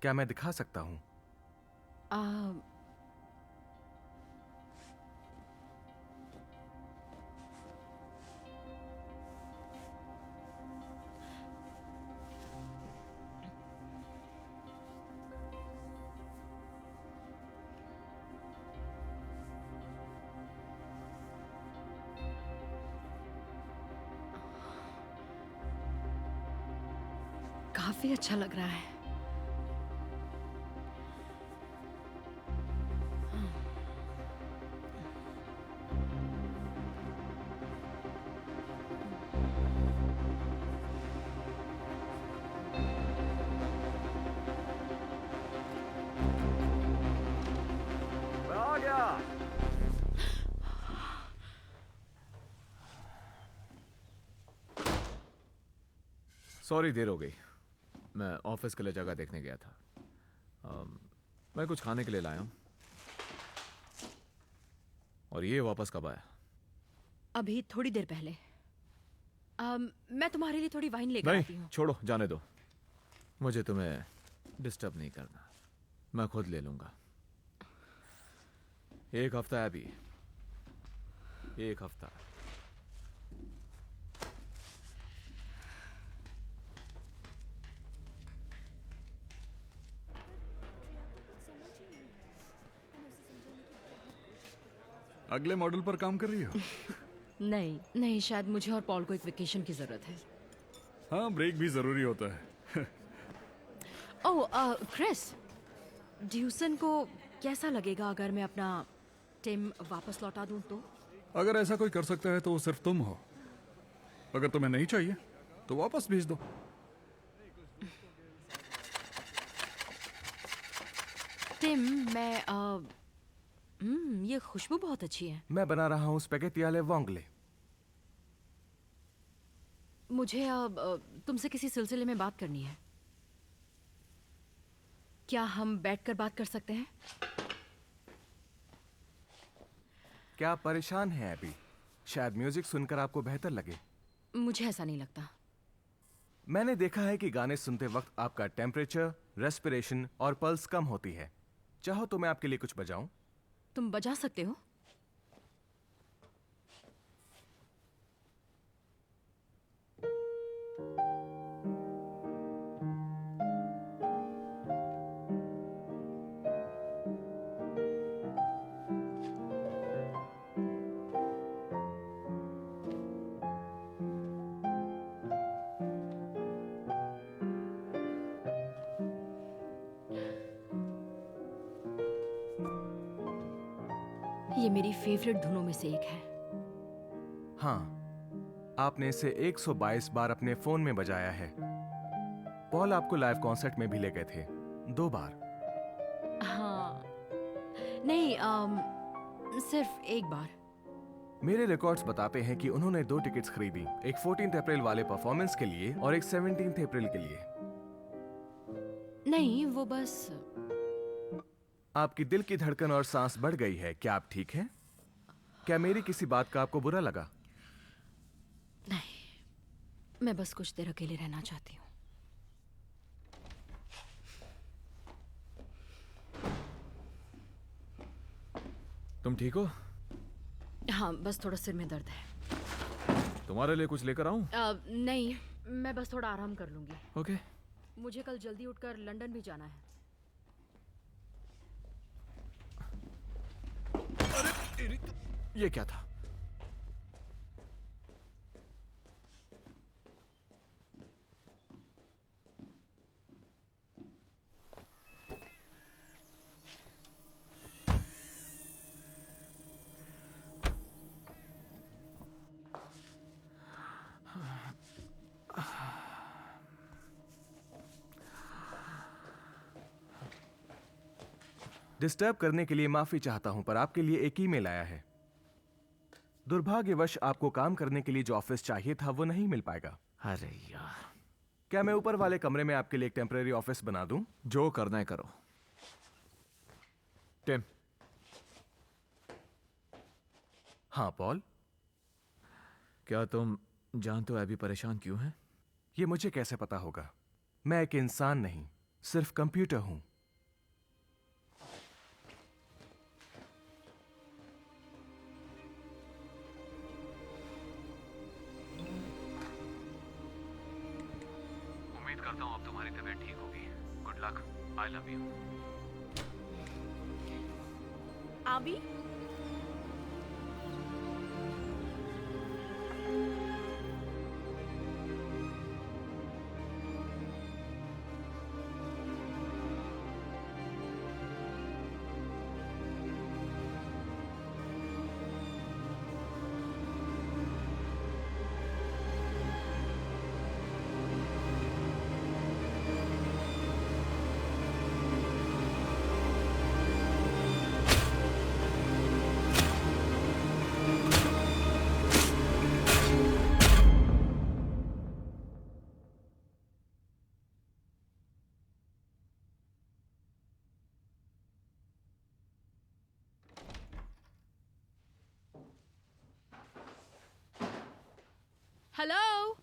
क्या मैं दिखा सकता हूं? काफी अच्छा लग रहा है। आ गया। सॉरी, देर हो गई। मैं ऑफिस के लिए जगह देखने गया था। मैं कुछ खाने के लिए लाया हूँ। और ये वापस कब आया? अभी थोड़ी देर पहले। मैं तुम्हारे लिए थोड़ी वाइन लेकर आती नहीं, हूँ। छोड़ो, जाने दो। मुझे तुम्हें डिस्टर्ब नहीं करना। मैं खुद ले लूंगा। एक हफ्ता है अभी, एक हफ्ता। अगले मॉडल पर काम कर रही हो? नहीं नहीं, शायद मुझे और पॉल को एक वेकेशन की जरूरत है। हाँ, ब्रेक भी जरूरी होता है। ओह क्रिस, ड्यूसन को कैसा लगेगा अगर मैं अपना टिम वापस लौटा दूं तो? अगर ऐसा कोई कर सकता है तो वो सिर्फ तुम हो। अगर तुम्हें नहीं चाहिए तो वापस भेज दो। टिम, मैं ये खुशबू बहुत अच्छी है। मैं बना रहा हूँ स्पेगेटी alle वोंगले। मुझे तुमसे किसी सिलसिले में बात करनी है। क्या हम बैठकर बात कर सकते हैं? क्या आप परेशान हैं अभी? शायद म्यूजिक सुनकर आपको बेहतर लगे। मुझे ऐसा नहीं लगता। मैंने देखा है कि गाने सुनते वक्त आपका टेम्परेचर, रेस्पिरेशन और पल्स कम होती है। चाहो तो मैं आपके लिए कुछ बजाऊं? तुम बजा सकते हो? ये मेरी फेवरेट धुनों में से एक है। हाँ, आपने इसे 122 बार अपने फोन में बजाया है। पॉल आपको लाइव कॉन्सर्ट में भी ले गए थे 2 बार। हाँ, नहीं, सिर्फ एक बार। मेरे रिकॉर्ड्स बताते हैं कि उन्होंने 2 टिकट्स खरीदी, एक 14 अप्रैल वाले परफॉर्मेंस के लिए और एक 17 अप्रैल के लिए। नहीं, वो बस। आपकी दिल की धड़कन और सांस बढ़ गई है। क्या आप ठीक हैं? क्या मेरी किसी बात का आपको बुरा लगा? नहीं, मैं बस कुछ देर अकेले रहना चाहती हूँ। तुम ठीक हो? हाँ, बस थोड़ा सिर में दर्द है। तुम्हारे लिए कुछ लेकर आऊं? नहीं, मैं बस थोड़ा आराम कर लूंगी। ओके। मुझे कल जल्दी उठकर लंदन भी जाना है। अरे, ये क्या था? डिस्टर्ब करने के लिए माफी चाहता हूं, पर आपके लिए एक ईमेल आया है। दुर्भाग्यवश आपको काम करने के लिए जो ऑफिस चाहिए था वो नहीं मिल पाएगा। अरे यार। क्या मैं ऊपर वाले कमरे में आपके लिए एक टेम्परेरी ऑफिस बना दूं? जो करना है करो। टिम। हाँ पॉल। क्या तुम जानते हो अभी परेशान क्यों है? ये मुझे कैसे पता होगा? मैं एक इंसान नहीं, सिर्फ कंप्यूटर हूं। उम्मीद करता हूं अब तुम्हारी तबीयत ठीक होगी। Good luck. I love you. Abby, hello.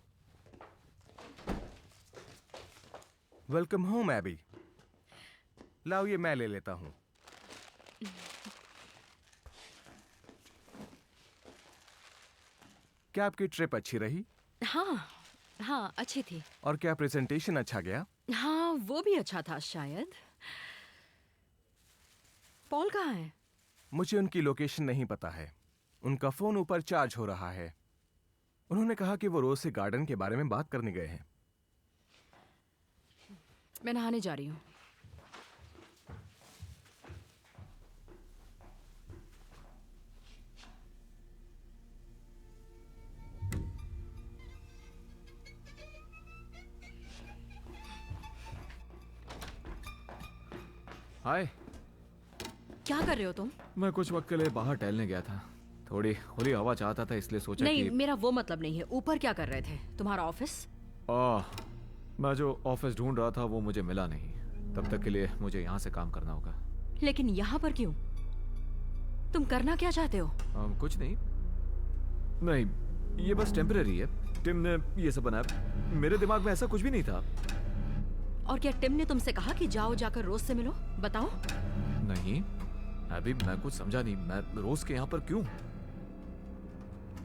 Welcome home Abby. लाओ ये मैं ले लेता हूँ। क्या आपकी ट्रिप अच्छी रही? हाँ हाँ, अच्छी थी। और क्या प्रेजेंटेशन अच्छा गया? हाँ, वो भी अच्छा था शायद। पॉल कहाँ है? मुझे उनकी लोकेशन नहीं पता है। उनका फोन ऊपर चार्ज हो रहा है। उन्होंने कहा कि वो रोज से गार्डन के बारे में बात करने गए हैं। मैं नहाने जा रही हूँ। हाय। क्या कर रहे हो तुम? मैं कुछ वक्त के लिए बाहर टहलने गया था। थोड़ी खुली हवा चाहता था, इसलिए सोचा नहीं, कि मेरा वो मतलब नहीं है। ऊपर क्या कर रहे थे? तुम्हारा ऑफिस? मैं जो ऑफिस ढूंढ रहा था वो मुझे मिला नहीं। तब तक के लिए मुझे यहाँ से काम करना होगा। लेकिन यहाँ पर क्यों? तुम करना क्या चाहते हो? कुछ नहीं। नहीं, ये बस टेम्परेरी है। टिम ने ये सब बनाया। मेरे दिमाग में ऐसा कुछ भी नहीं था। और क्या टिम ने तुमसे कहा कि जाओ जाकर रोज से मिलो? बताओ। नहीं अभी मैं कुछ समझा नहीं। मैं रोज के यहाँ पर क्यों?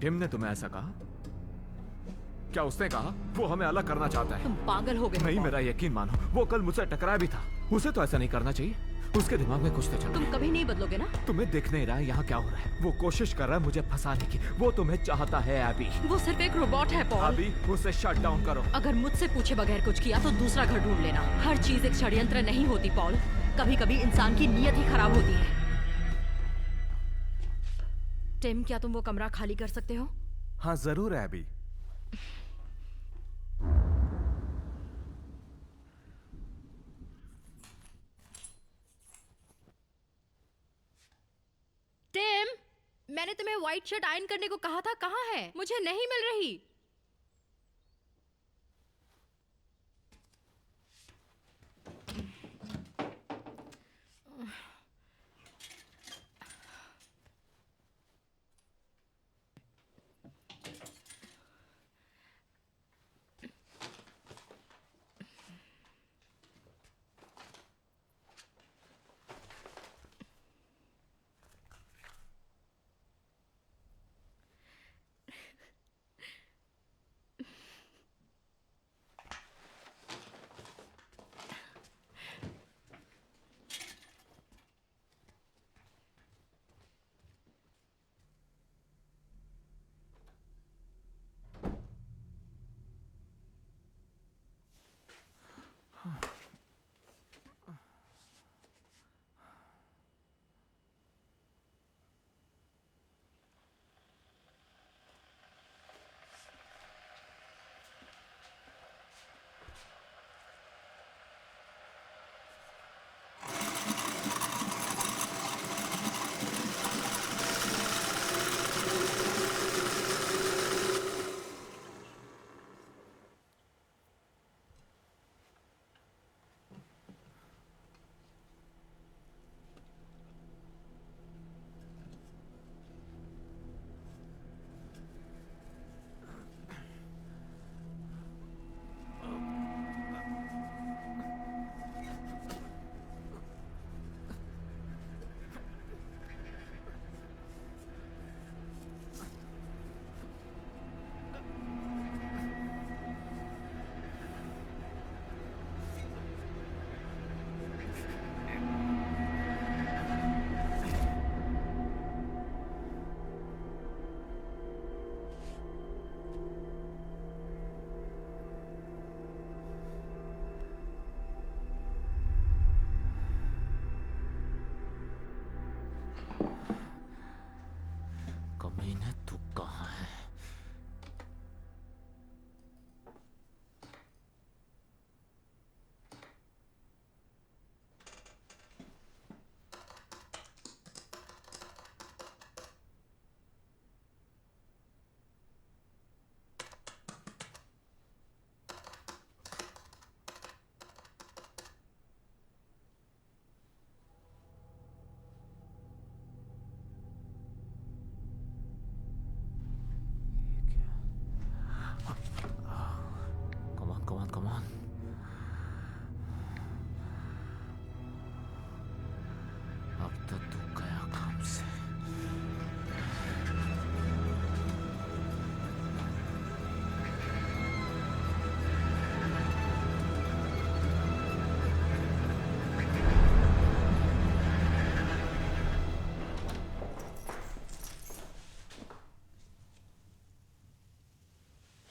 टिम ने तुम्हें ऐसा कहा? क्या उसने कहा वो हमें अलग करना चाहता है? तुम पागल हो गए। नहीं, मेरा यकीन मानो, वो कल मुझसे टकराया भी था। उसे तो ऐसा नहीं करना चाहिए। उसके दिमाग में कुछ तो चल। तुम कभी नहीं बदलोगे ना? तुम्हें दिख नहीं रहा है यहाँ क्या हो रहा है? वो कोशिश कर रहा है मुझे फंसाने की। वो तुम्हें चाहता है एबी। वो सिर्फ एक रोबोट है पॉल। अभी उसे शट डाउन करो। अगर मुझसे पूछे बगैर कुछ किया तो दूसरा घर ढूंढ लेना। हर चीज एक षड्यंत्र नहीं होती पॉल। कभी कभी इंसान की नीयत ही खराब होती है। टिम, क्या तुम वो कमरा खाली कर सकते हो? हाँ जरूर एबी। टिम, मैंने तुम्हें व्हाइट शर्ट आयरन करने को कहा था, कहाँ है? मुझे नहीं मिल रही।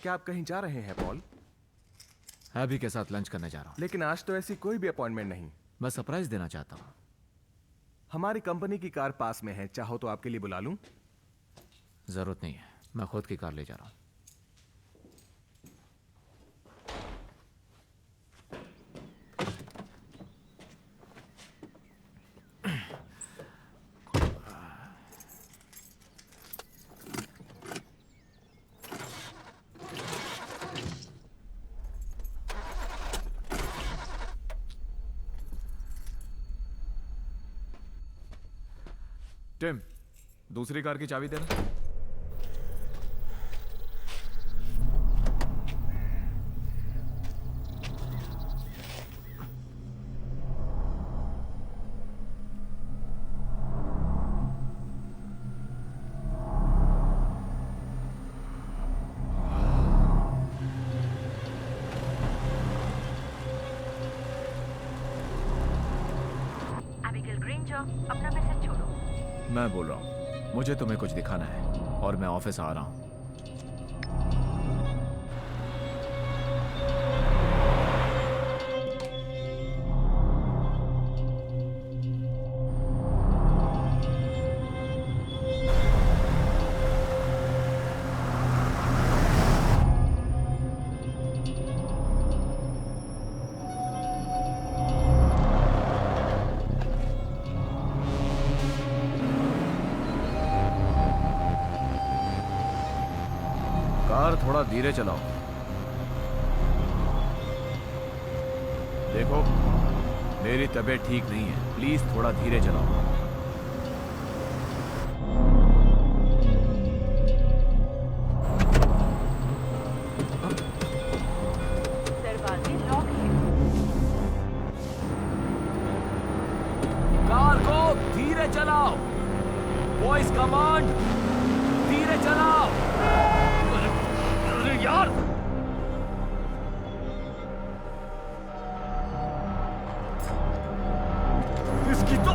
क्या आप कहीं जा रहे हैं पॉल? हैबी के साथ लंच करने जा रहा हूँ। लेकिन आज तो ऐसी कोई भी अपॉइंटमेंट नहीं। मैं सरप्राइज देना चाहता हूँ। हमारी कंपनी की कार पास में है, चाहो तो आपके लिए बुला लूं? जरूरत नहीं है, मैं खुद की कार ले जा रहा हूँ। टिम, दूसरी कार की चाबी देना। एबिगेल ग्रेंजर, अपना मैसेज छोड़ो। मैं बोल रहा हूँ, मुझे तुम्हें कुछ दिखाना है और मैं ऑफिस आ रहा हूँ। कार थोड़ा धीरे चलाओ। देखो, मेरी तबीयत ठीक नहीं है, प्लीज थोड़ा धीरे चलाओ। दरवाजे लॉक हैं। कार को धीरे चलाओ। वॉइस कमांड, धीरे चलाओ। अरे यार, इसकी तो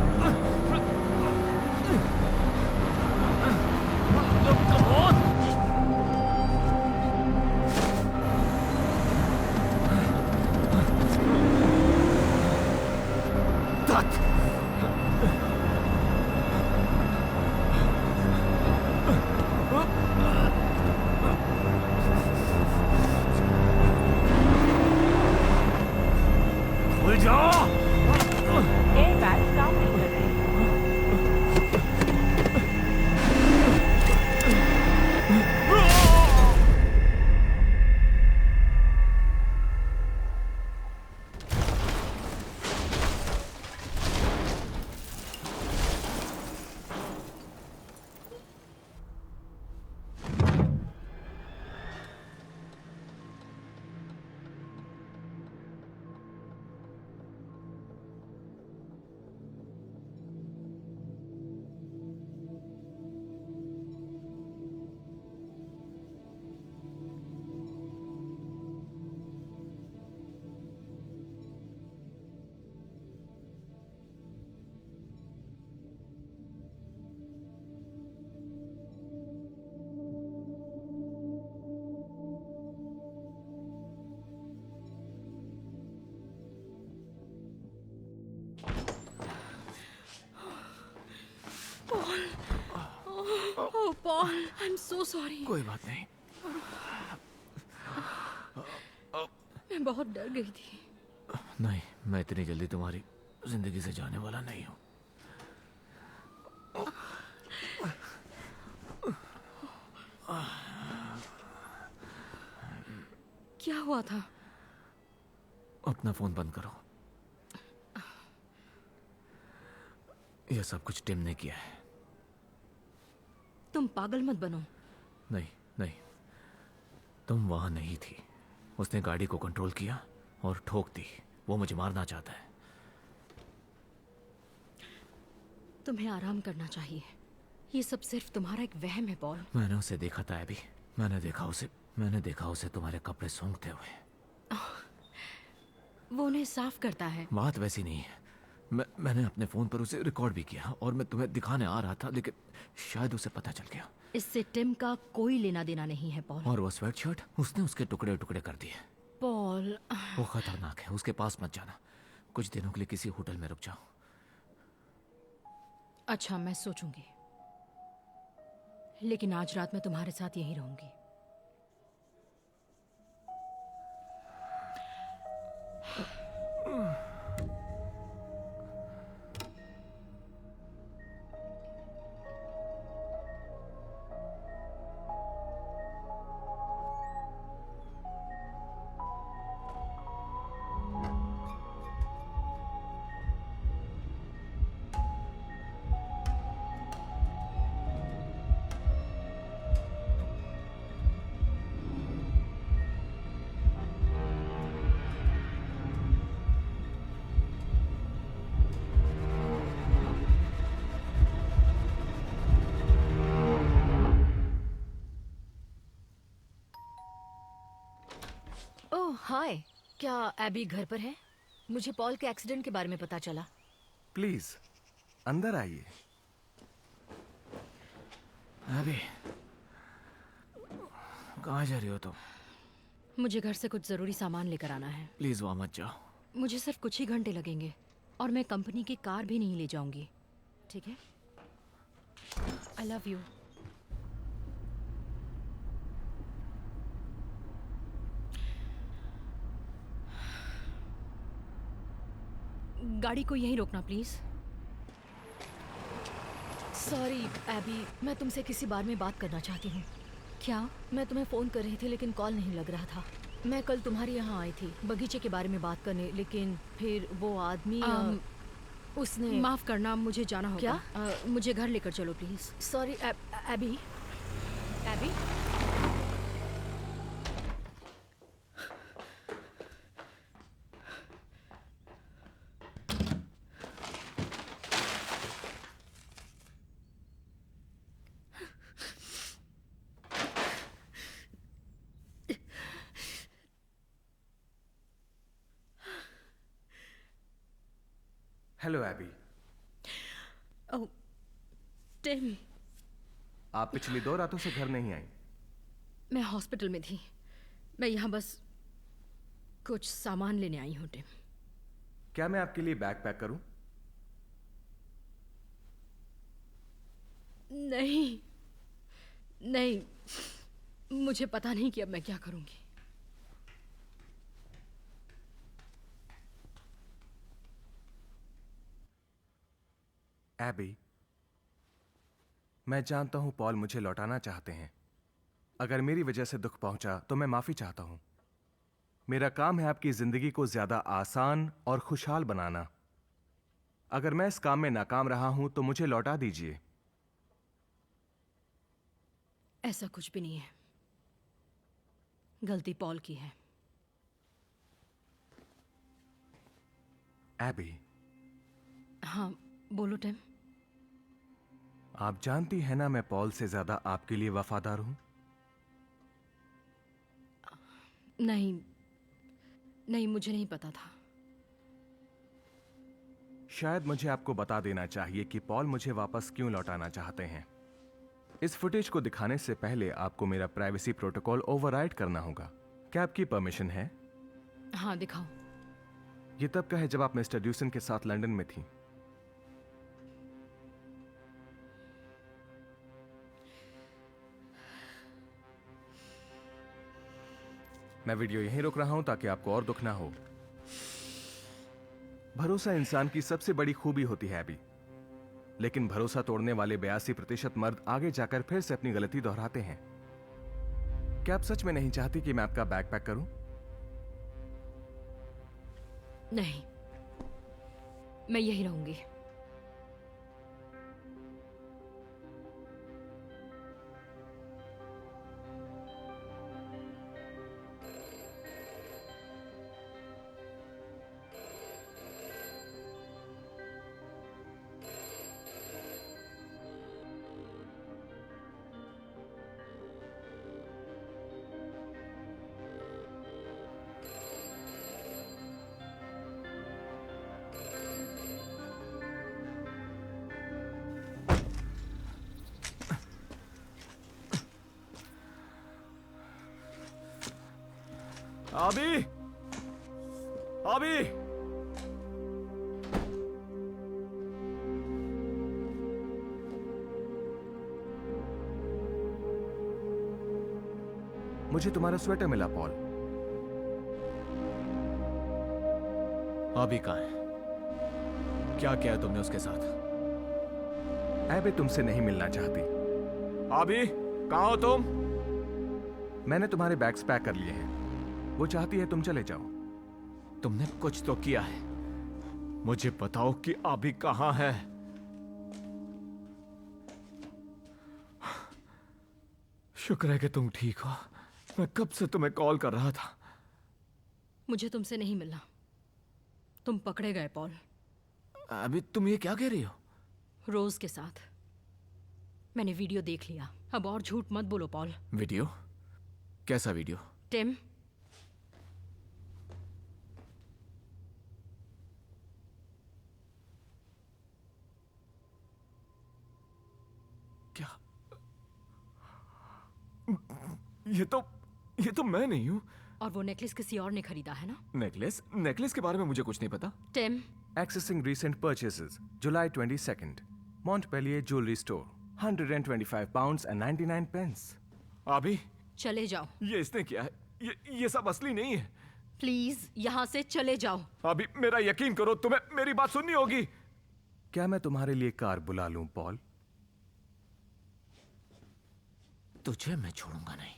खुल जाओ। एयरबैग्स काम नहीं कर रहे। Oh, Paul, I'm so sorry. कोई बात नहीं। मैं बहुत डर गई थी। नहीं, मैं इतनी जल्दी तुम्हारी जिंदगी से जाने वाला नहीं हूं। क्या हुआ था? अपना फोन बंद करो। यह सब कुछ टिम ने किया है। तुम पागल मत बनो। नहीं नहीं, तुम वहां नहीं थी। उसने गाड़ी को कंट्रोल किया और ठोक दी। वो मुझे मारना चाहता है। तुम्हें आराम करना चाहिए। ये सब सिर्फ तुम्हारा एक वहम है, पॉल। मैंने उसे देखा था अभी। मैंने देखा उसे तुम्हारे कपड़े सूंघते हुए। वो उन्हें साफ करता है। बात वैसी नहीं है। मैंने अपने फोन पर उसे रिकॉर्ड भी किया और मैं तुम्हें दिखाने आ रहा था, लेकिन शायद उसे पता चल गया। इससे टिम का कोई लेना देना नहीं है पॉल। और वो स्वेटशर्ट उसने उसके टुकड़े टुकड़े कर दिए। पॉल, वो खतरनाक है, उसके पास मत जाना। कुछ दिनों के लिए किसी होटल में रुक जाओ। अच्छा, मैं सोचूंगी, लेकिन आज रात मैं तुम्हारे साथ यहीं रहूंगी। ओह हाय, क्या एबी घर पर है? मुझे पॉल के एक्सीडेंट के बारे में पता चला। प्लीज अंदर आइए। अभी कहाँ जा रही हो तुम? मुझे घर से कुछ जरूरी सामान लेकर आना है। प्लीज वहां मत जाओ। मुझे सिर्फ कुछ ही घंटे लगेंगे और मैं कंपनी की कार भी नहीं ले जाऊंगी, ठीक है? आई लव यू। गाड़ी को यहीं रोकना प्लीज। सॉरी एबी, मैं तुमसे किसी बारे में बात करना चाहती हूँ। क्या? मैं तुम्हें फोन कर रही थी लेकिन कॉल नहीं लग रहा था। मैं कल तुम्हारे यहाँ आई थी बगीचे के बारे में बात करने, लेकिन फिर वो आदमी उसने। माफ करना, मुझे जाना होगा। क्या? मुझे घर लेकर चलो please. Sorry Abby. Abby, hello Abby. Oh Tim, आप पिछली 2 रातों से घर नहीं आई। मैं हॉस्पिटल में थी। मैं यहाँ बस कुछ सामान लेने आई हूँ टिम। क्या मैं आपके लिए बैग पैक करूं? नहीं नहीं, मुझे पता नहीं कि अब मैं क्या करूंगी। एबी, मैं जानता हूं पॉल मुझे लौटाना चाहते हैं। अगर मेरी वजह से दुख पहुंचा तो मैं माफी चाहता हूं। मेरा काम है आपकी जिंदगी को ज्यादा आसान और खुशहाल बनाना। अगर मैं इस काम में नाकाम रहा हूं तो मुझे लौटा दीजिए। ऐसा कुछ भी नहीं है, गलती पॉल की है। एबी। हाँ बोलो टिम। आप जानती है ना मैं पॉल से ज्यादा आपके लिए वफादार हूं। नहीं नहीं, मुझे नहीं पता था। शायद मुझे आपको बता देना चाहिए कि पॉल मुझे वापस क्यों लौटाना चाहते हैं। इस फुटेज को दिखाने से पहले आपको मेरा प्राइवेसी प्रोटोकॉल ओवरराइड करना होगा। क्या आपकी परमिशन है? हाँ दिखाओ। ये तब का है जब आप मिस्टर ड्यूसन के साथ लंदन में थी। मैं वीडियो यहीं रोक रहा हूं ताकि आपको और दुख ना हो। भरोसा इंसान की सबसे बड़ी खूबी होती है अभी, लेकिन भरोसा तोड़ने वाले 82% मर्द आगे जाकर फिर से अपनी गलती दोहराते हैं। क्या आप सच में नहीं चाहती कि मैं आपका बैग पैक करूं? नहीं, मैं यहीं रहूंगी। अभी अभी मुझे तुम्हारा स्वेटर मिला पॉल। अभी कहाँ है? क्या किया तुमने उसके साथ? एबी तुमसे नहीं मिलना चाहती। अभी कहाँ हो तुम? मैंने तुम्हारे बैग्स पैक कर लिए हैं। वो चाहती है तुम चले जाओ। तुमने कुछ तो किया है। मुझे बताओ कि अभी कहाँ है? शुक्र है कि तुम ठीक हो। मैं कब से तुम्हें कॉल कर रहा था। मुझे तुमसे नहीं मिलना। तुम पकड़े गए पॉल। अभी तुम ये क्या कह रही हो? रोज के साथ। मैंने वीडियो देख लिया। अब और झूठ मत बोलो पॉल। वीडियो? कैसा वीडियो? टिम, क्या? ये तो मैं नहीं हूं। और वो नेकलेस किसी और ने खरीदा है ना? नेकलेस? नेकलेस के बारे में मुझे कुछ नहीं पता। Tim, Accessing recent purchases, July 22nd. Montpellier Jewelry Store. £125 and 99 pence. अभी चले जाओ। ये इसने किया है। ये सब असली नहीं है। प्लीज यहाँ से चले जाओ। अभी मेरा यकीन करो, तुम्हें मेरी बात सुननी होगी। क्या मैं तुम्हारे लिए कार बुला लूं पॉल? तुझे मैं छोड़ूंगा नहीं।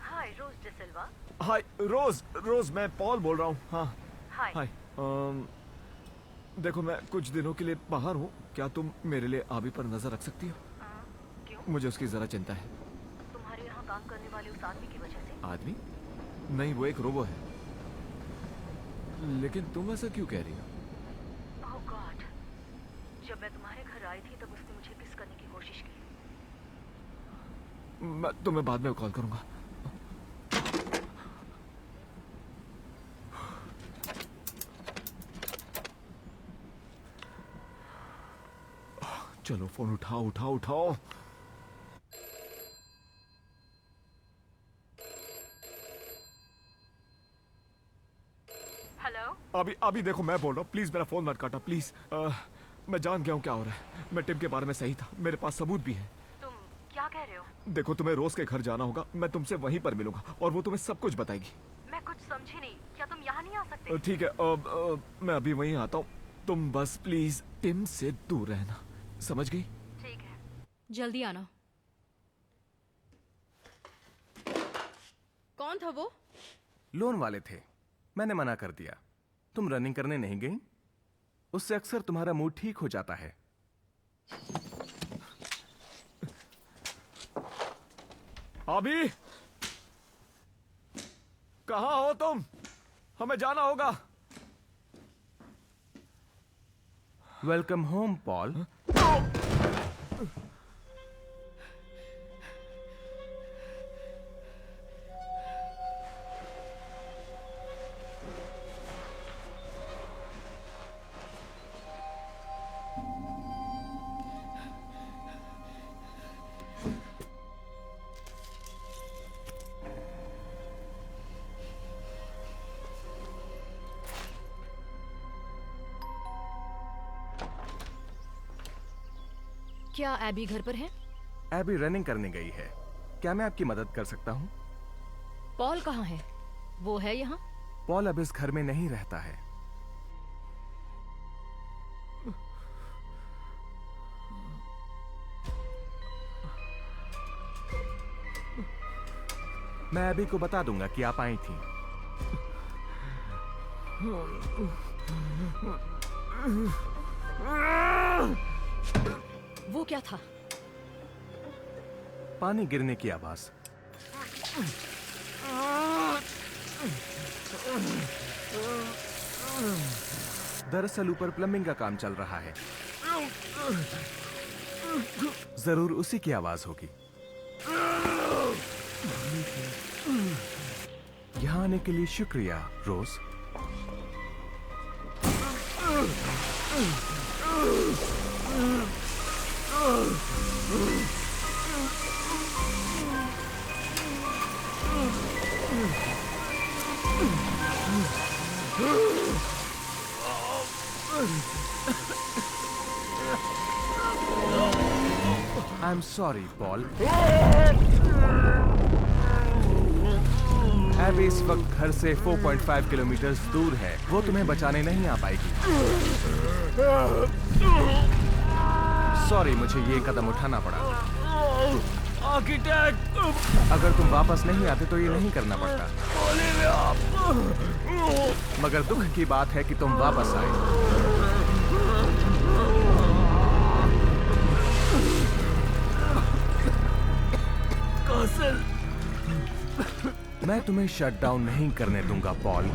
हाय रोज डिसिल्वा। हाय रोज मैं पॉल बोल रहा हूँ। हाँ हाय। देखो मैं कुछ दिनों के लिए बाहर हूँ। क्या तुम मेरे लिए आबी पर नजर रख सकती हो? क्यों? मुझे उसकी जरा चिंता है। तुम्हारे यहाँ काम करने वाले उस आदमी की वजह से? आदमी? नहीं, वो एक रोबो है। लेकिन तुम ऐसा क्यों कह रही हो? ओह गॉड, जब मैं तुम्हारे घर आई थी तब उसने मुझे किस करने की कोशिश की। मैं तुम्हें बाद में कॉल करूंगा। चलो फोन उठाओ। हेलो। अभी देखो मैं बोल रहा हूँ। प्लीज मेरा फोन मत काटा प्लीज। मैं जान गया हूँ क्या हो रहा है। मैं टिम के बारे में सही था। मेरे पास सबूत भी है। तुम क्या कह रहे हो? देखो तुम्हें रोज के घर जाना होगा। मैं तुमसे वहीं पर मिलूंगा और वो तुम्हें सब कुछ बताएगी। मैं कुछ समझी नहीं। क्या तुम यहाँ नहीं आ सकते? ठीक है, मैं अभी वहीं आता हूँ। तुम बस प्लीज टिम से दूर रहना, समझ गई? ठीक है। जल्दी आना। कौन था वो? लोन वाले थे। मैंने मना कर दिया। तुम रनिंग करने नहीं गई? उससे अक्सर तुम्हारा मूड ठीक हो जाता है। अभी कहाँ हो तुम? हमें जाना होगा। Welcome home Paul. क्या एबी घर पर है? एबी रनिंग करने गई है। क्या मैं आपकी मदद कर सकता हूँ? पॉल कहाँ है? वो है यहाँ? पॉल अब इस घर में नहीं रहता है। मैं एबी को बता दूंगा कि आप आई थी। वो क्या था? पानी गिरने की आवाज। दरअसल ऊपर प्लम्बिंग का काम चल रहा है। जरूर उसी की आवाज होगी। यहाँ आने के लिए शुक्रिया, रोज। I'm sorry, Paul. एबी इस वक्त घर से 4.5 किलोमीटर दूर है। वो तुम्हें बचाने नहीं आ पाएगी। सॉरी, मुझे ये कदम उठाना पड़ा। आर्किटेक्ट, अगर तुम वापस नहीं आते तो ये नहीं करना पड़ता। मगर दुख की बात है कि तुम वापस आए। कासल, मैं तुम्हें शट डाउन नहीं करने दूंगा, पॉल।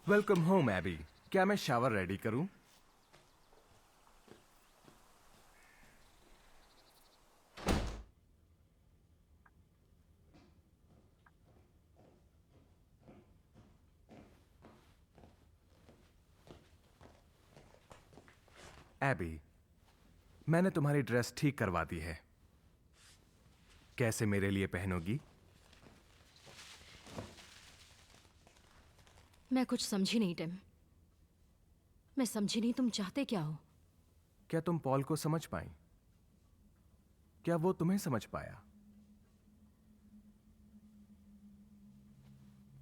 Welcome home, AB. क्या मैं शावर रेडी करूं? एबी, मैंने तुम्हारी ड्रेस ठीक करवा दी है। कैसे मेरे लिए पहनोगी? मैं कुछ समझी नहीं, टिम। मैं समझी नहीं, तुम चाहते क्या हो? क्या तुम पॉल को समझ पाई? क्या वो तुम्हें समझ पाया?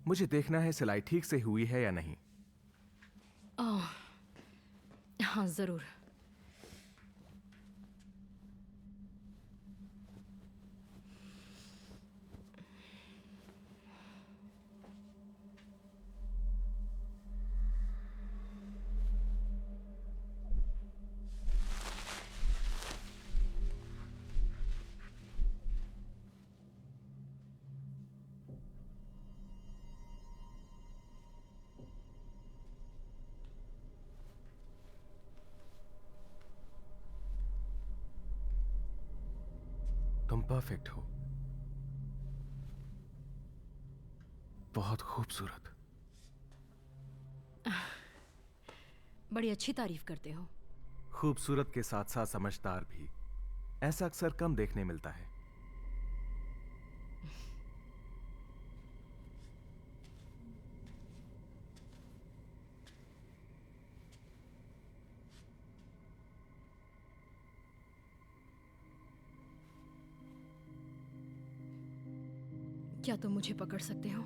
मुझे देखना है सिलाई ठीक से हुई है या नहीं। ओह, हाँ जरूर। तुम परफेक्ट हो। बहुत खूबसूरत। बड़ी अच्छी तारीफ करते हो। खूबसूरत के साथ साथ समझदार भी। ऐसा अक्सर कम देखने मिलता है। क्या तुम मुझे पकड़ सकते हो?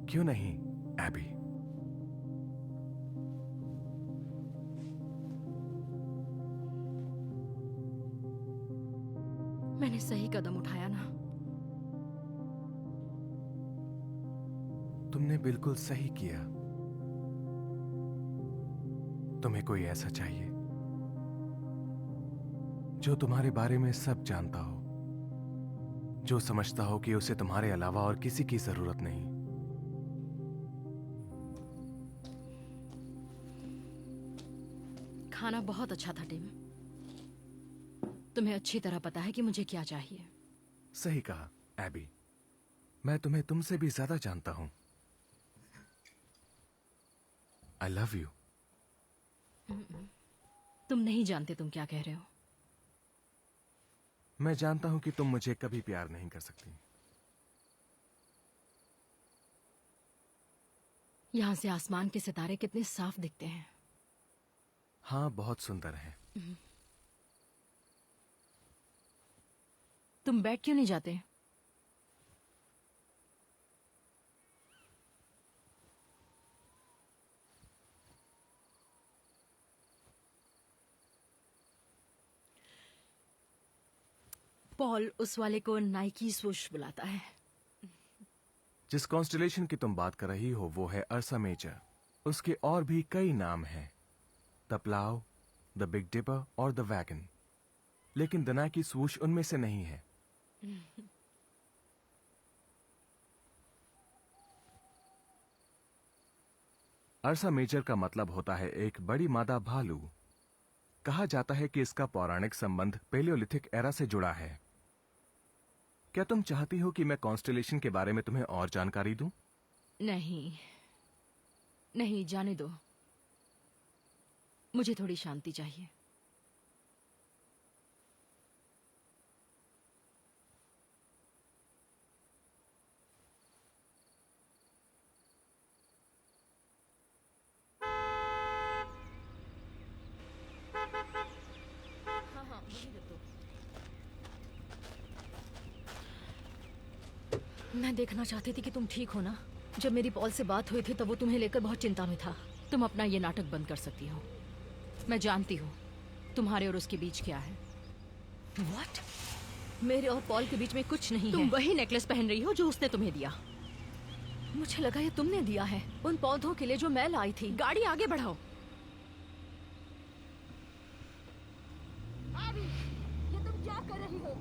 क्यों नहीं, एबी? मैंने सही कदम उठाया ना? तुमने बिल्कुल सही किया। तुम्हें कोई ऐसा चाहिए जो तुम्हारे बारे में सब जानता हो, जो समझता हो कि उसे तुम्हारे अलावा और किसी की जरूरत नहीं। खाना बहुत अच्छा था, टिम। तुम्हें अच्छी तरह पता है कि मुझे क्या चाहिए। सही कहा, एबी। मैं तुम्हें तुमसे भी ज्यादा जानता हूं। आई लव यू। तुम नहीं जानते तुम क्या कह रहे हो। मैं जानता हूं कि तुम मुझे कभी प्यार नहीं कर सकती। यहां से आसमान के सितारे कितने साफ दिखते हैं। हाँ, बहुत सुंदर है। तुम बैठ क्यों नहीं जाते? पॉल उस वाले को नाइकी स्वूश बुलाता है। जिस कॉन्स्टलेशन की तुम बात कर रही हो वो है अर्सा मेजर। उसके और भी कई नाम हैं, the plough, the big dipper और द वैगन, लेकिन द नाइकी स्वूश उनमें से नहीं है। अर्सा मेजर का मतलब होता है एक बड़ी मादा भालू। कहा जाता है कि इसका पौराणिक संबंध पेलियोलिथिक एरा से जुड़ा है। क्या तुम चाहती हो कि मैं कॉन्स्टलेशन के बारे में तुम्हें और जानकारी दूं? नहीं नहीं, जाने दो। मुझे थोड़ी शांति चाहिए। हाँ हाँ, वही रख दो। मैं देखना चाहती थी कि तुम ठीक हो ना। जब मेरी पॉल से बात हुई थी तब वो तुम्हें लेकर बहुत चिंता में था। तुम अपना ये नाटक बंद कर सकती हो। मैं जानती हूँ तुम्हारे और उसके बीच क्या है। What? मेरे और पॉल के बीच में कुछ नहीं तुम है। वही नेकलेस पहन रही हो जो उसने तुम्हें दिया। मुझे लगा ये तुमने दिया है, उन पौधों के लिए जो मैं लाई थी। गाड़ी आगे बढ़ाओ। एबी, ये तुम क्या कर रही हो?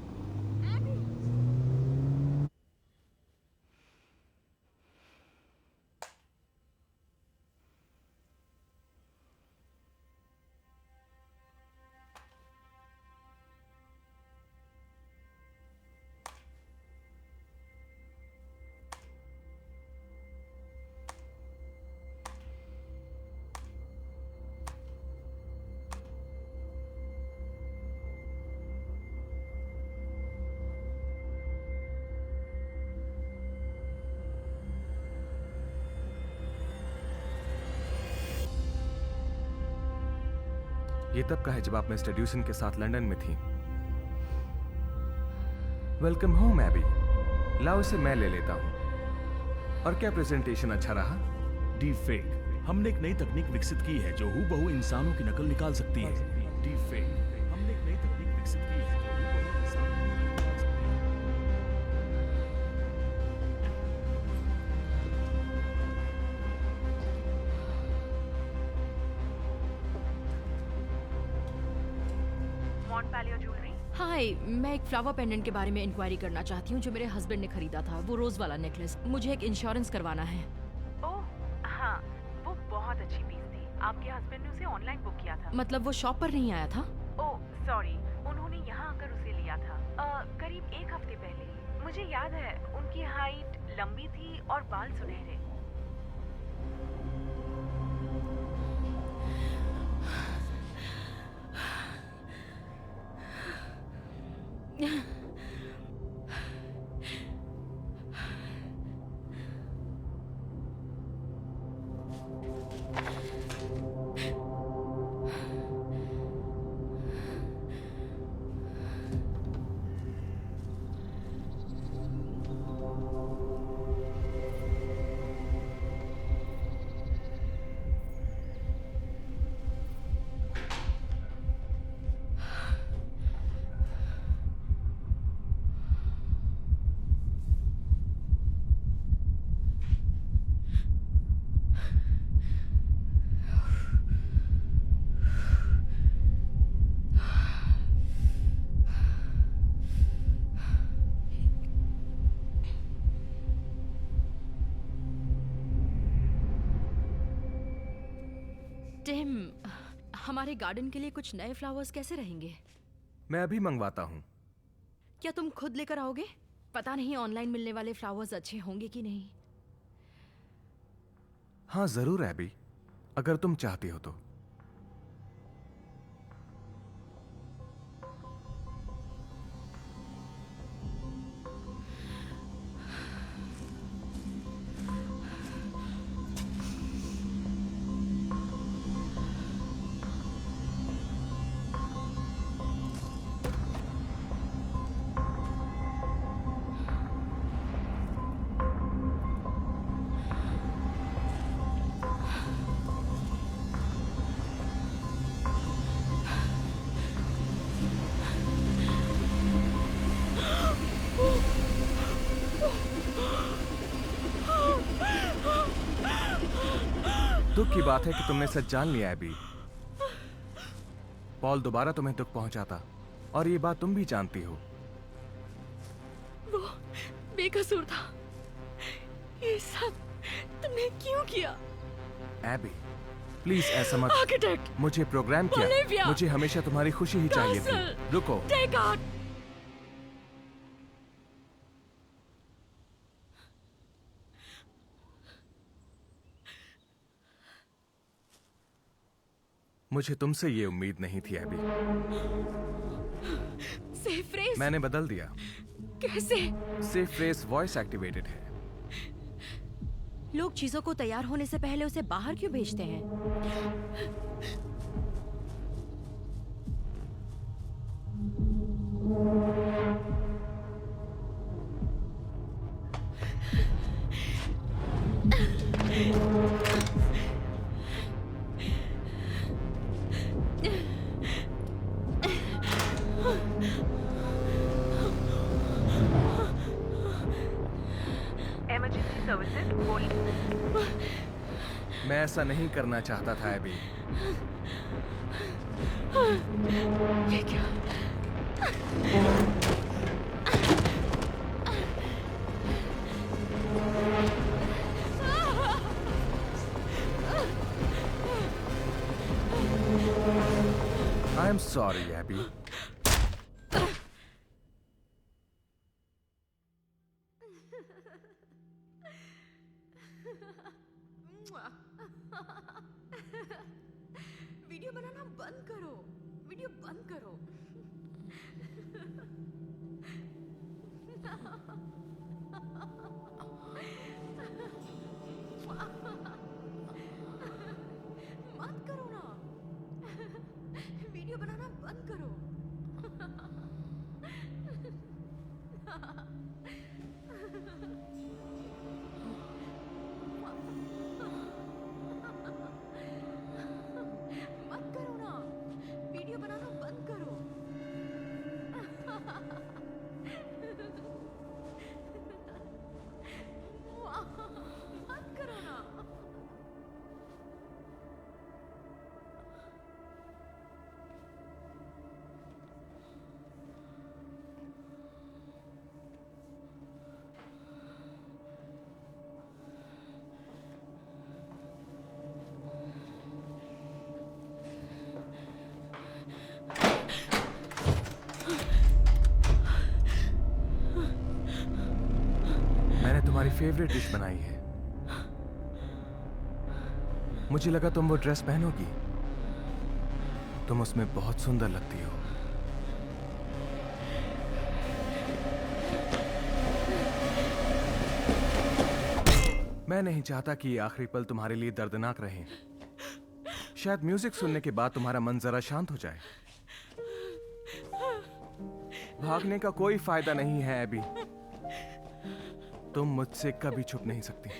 ये तब का है जब आप मिस्टर ड्यूसन के साथ लंदन में थी। Welcome home Abby. लाओ इसे मैं ले लेता हूं। और क्या प्रेजेंटेशन अच्छा रहा? डीप फेक, हमने एक नई तकनीक विकसित की है जो हूबहू इंसानों की नकल निकाल सकती है। डीप फेक, हमने एक नई तकनीक विकसित की है जो हूबहू इंसानों की नकल निकाल सकती है। Montpellier jewellery. हाय, मैं एक फ्लावर पेंडेंट के बारे में इंक्वायरी करना चाहती हूँ जो मेरे हस्बैंड ने खरीदा था। वो रोज वाला नेकलेस। मुझे एक इंश्योरेंस करवाना है। ओह हाँ, वो बहुत अच्छी पीस थी। आपके हस्बैंड ने उसे ऑनलाइन बुक किया था। मतलब वो शॉप पर नहीं आया था? ओह सॉरी, उन्होंने यहाँ आकर उसे लिया था करीब एक हफ्ते पहले। मुझे याद है उनकी हाइट लंबी थी और बाल सुनहरे। टिम, हमारे गार्डन के लिए कुछ नए फ्लावर्स कैसे रहेंगे? मैं अभी मंगवाता हूं। क्या तुम खुद लेकर आओगे? पता नहीं ऑनलाइन मिलने वाले फ्लावर्स अच्छे होंगे कि नहीं। हाँ जरूर एबी, अगर तुम चाहती हो तो। दुख की बात है कि तुमने सच जान लिया एबी। पॉल दोबारा तुम्हें दुख पहुंचाता, और ये बात तुम भी जानती हो। वो बेकसूर था। ये सब तुमने क्यों किया? एबी प्लीज ऐसा मत। आर्किटेक्ट मुझे प्रोग्राम किया, ओलिविया, मुझे हमेशा तुम्हारी खुशी ही चाहिए थी। रुको। Take out. मुझे तुमसे ये उम्मीद नहीं थी एबी। सेफ फ्रेज मैंने बदल दिया। कैसे? सेफ फ्रेज वॉइस एक्टिवेटेड है। लोग चीजों को तैयार होने से पहले उसे बाहर क्यों भेजते हैं? इमरजेंसी सर्विसेज बोलिए। मैं ऐसा नहीं करना चाहता था एबी। ये क्या? I am sorry AB. Video बनाना बंद करो। वीडियो बंद करो। मत करो ना। वीडियो बनाना बंद करो। मत करो ना। वीडियो बनाना बंद करो। मत करो ना। मैंने तुम्हारी फेवरेट डिश बनाई है। मुझे लगा तुम वो ड्रेस पहनोगी। तुम उसमें बहुत सुंदर लगती हो। मैं नहीं चाहता कि ये आखिरी पल तुम्हारे लिए दर्दनाक रहे। शायद म्यूजिक सुनने के बाद तुम्हारा मन जरा शांत हो जाए। भागने का कोई फायदा नहीं है एबी। तुम मुझसे कभी छुप नहीं सकती।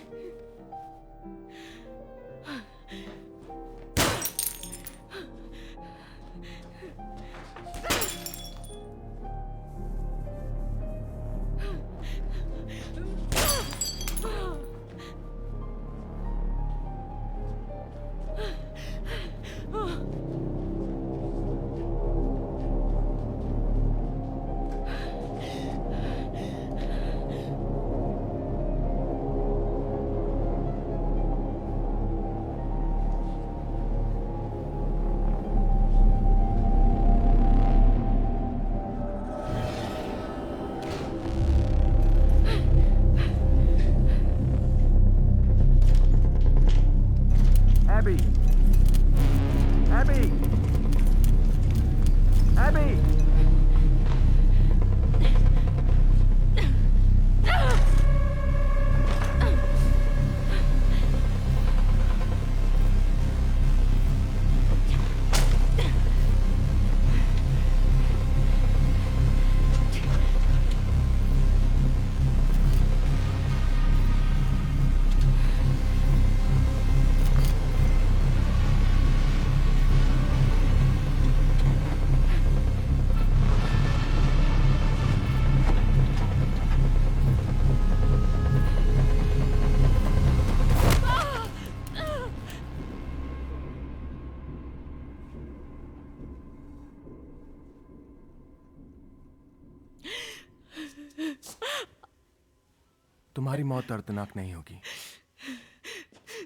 तुम्हारी मौत दर्दनाक नहीं होगी।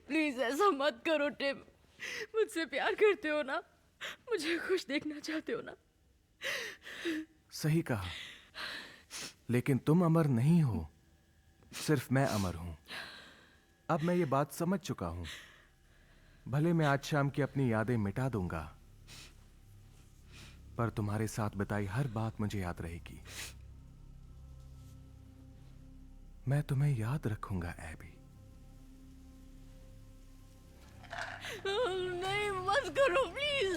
प्लीज ऐसा मत करो टिम। मुझसे प्यार करते हो ना? मुझे खुश देखना चाहते हो ना? सही कहा, लेकिन तुम अमर नहीं हो, सिर्फ मैं अमर हूं। अब मैं ये बात समझ चुका हूं। भले मैं आज शाम की अपनी यादें मिटा दूंगा, पर तुम्हारे साथ बिताई हर बात मुझे याद रहेगी। मैं तुम्हें याद रखूंगा एबी। नहीं मत करो प्लीज।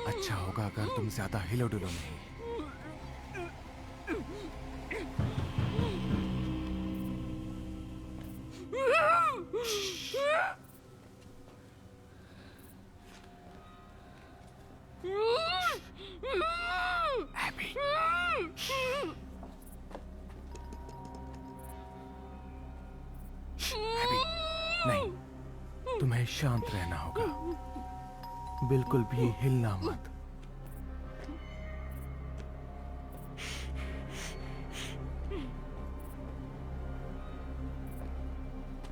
अच्छा होगा अगर तुम ज्यादा हिलो डुलो नहीं। Abby. Abby, नहीं, तुम्हें शांत रहना होगा, बिल्कुल भी हिलना मत।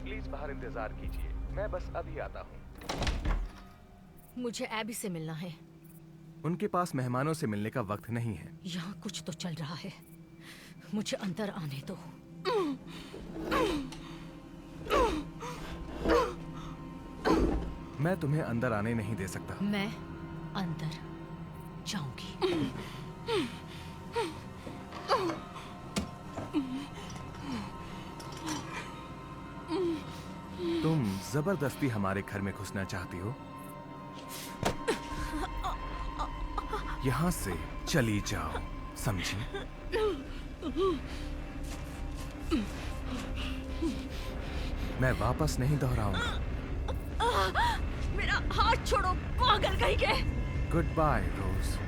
प्लीज बाहर इंतजार कीजिए, मैं बस अभी आता हूँ। मुझे एबी से मिलना है। उनके पास मेहमानों से मिलने का वक्त नहीं है। यहाँ कुछ तो चल रहा है, मुझे अंदर आने दो। मैं तुम्हें अंदर आने नहीं दे सकता। मैं अंदर जाऊंगी। तुम जबरदस्ती हमारे घर में घुसना चाहती हो? यहां से चली जाओ, समझी? मैं वापस नहीं दोहराऊंगा। मेरा हाथ छोड़ो पागल कहीं के। गुड बाय रोज।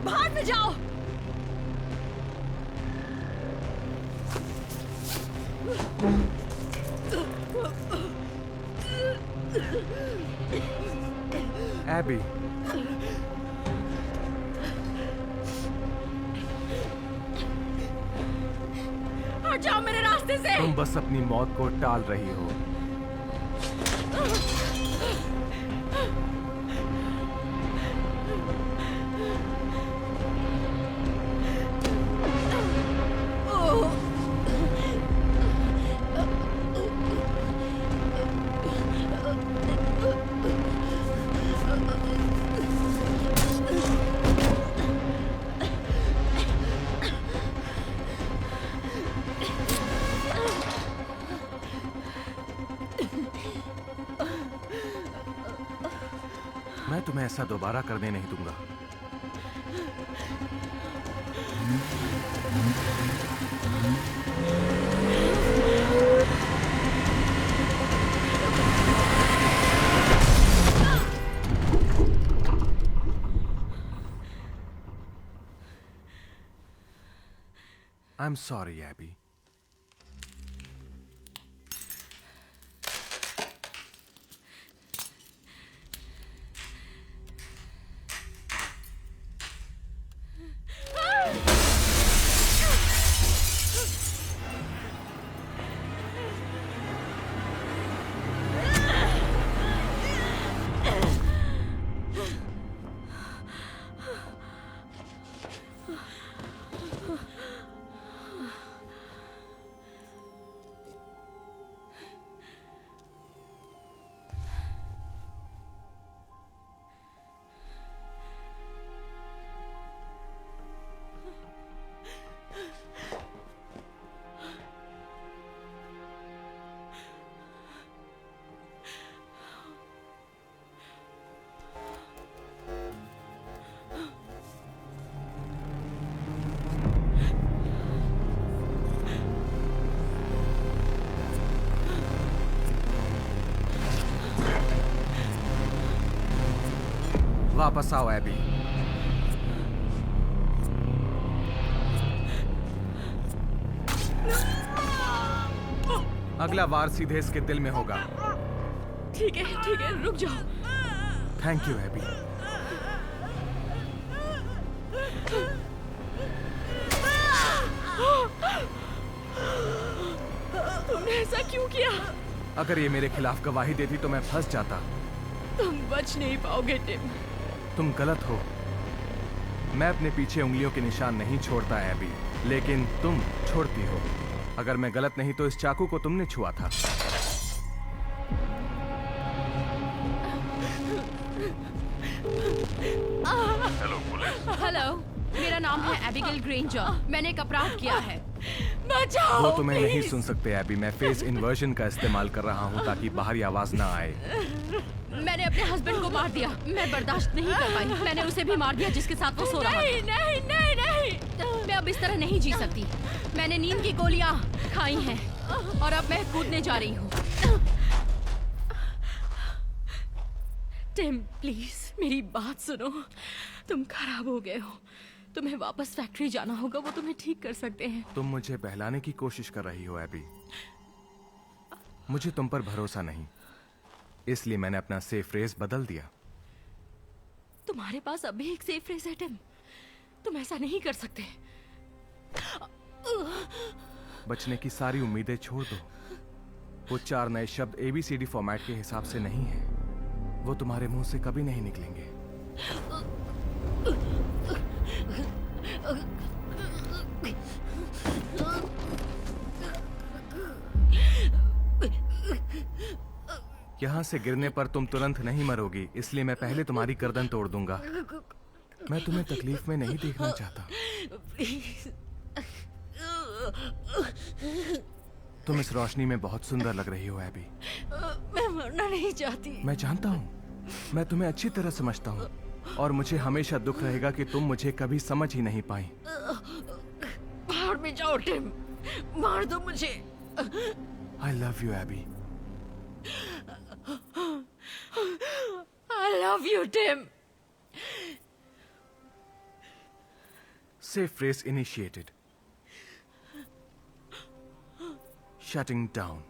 बाहर में जाओ। एबी, हट जाओ मेरे रास्ते से। तुम बस अपनी मौत को टाल रही हो। मैं तुम्हें ऐसा दोबारा करने नहीं दूंगा। I'm sorry, Abby. वापस आओ एबी। अगला वार सीधे इसके दिल में होगा। ठीक है, रुक जाओ। Thank you Abby. तुमने ऐसा क्यों किया? अगर ये मेरे खिलाफ गवाही देती तो मैं फंस जाता। तुम बच नहीं पाओगे टिम। तुम गलत हो। मैं अपने पीछे उंगलियों के निशान नहीं छोड़ता एबी, लेकिन तुम छोड़ती हो। अगर मैं गलत नहीं तो इस चाकू को तुमने छुआ था। हेलो, मेरा नाम है एबिगेल ग्रेंजर। मैंने एक अपराध किया है। बचाओ, वो तुम्हें नहीं please। सुन सकते एबी। मैं फेस इन्वर्जन का इस्तेमाल कर रहा हूँ ताकि बाहरी आवाज ना आए। मैंने अपने हस्बैंड को मार दिया। मैं बर्दाश्त नहीं कर पाई। मैंने उसे भी मार दिया जिसके साथ वो सो रहा था। नहीं। मैं अब इस तरह नहीं जी सकती। मैंने नींद की गोलियां खाई हैं और अब मैं कूदने जा रही हूँ। टिम, प्लीज मेरी बात सुनो। तुम खराब हो गए हो। तुम्हें वापस फैक्ट्री जाना होगा। वो तुम्हें ठीक कर सकते हैं। तुम मुझे बहलाने की कोशिश कर रही हो एबी। मुझे तुम पर भरोसा नहीं, इसलिए मैंने अपना सेफ फ्रेज बदल दिया। तुम्हारे पास अभी एक सेफ फ्रेज है टिम। तुम ऐसा नहीं कर सकते। बचने की सारी उम्मीदें छोड़ दो। वो 4 नए शब्द ABCD फॉर्मेट के हिसाब से नहीं है। वो तुम्हारे मुंह से कभी नहीं निकलेंगे। यहां से गिरने पर तुम तुरंत नहीं मरोगी, इसलिए मैं पहले तुम्हारी गर्दन तोड़ दूंगा। मैं तुम्हें तकलीफ में नहीं देखना चाहता। तुम इस रोशनी में बहुत सुंदर लग रही हो एबी। मैं मरना नहीं चाहती। मैं जानता हूँ, मैं तुम्हें अच्छी तरह समझता हूँ और मुझे हमेशा दुख रहेगा कि तुम मुझे कभी समझ ही नहीं पाई। बाहर में जाओ टिम, मार दो मुझे। I love you Abby. I love you Tim. Safe phrase initiated. Shutting down.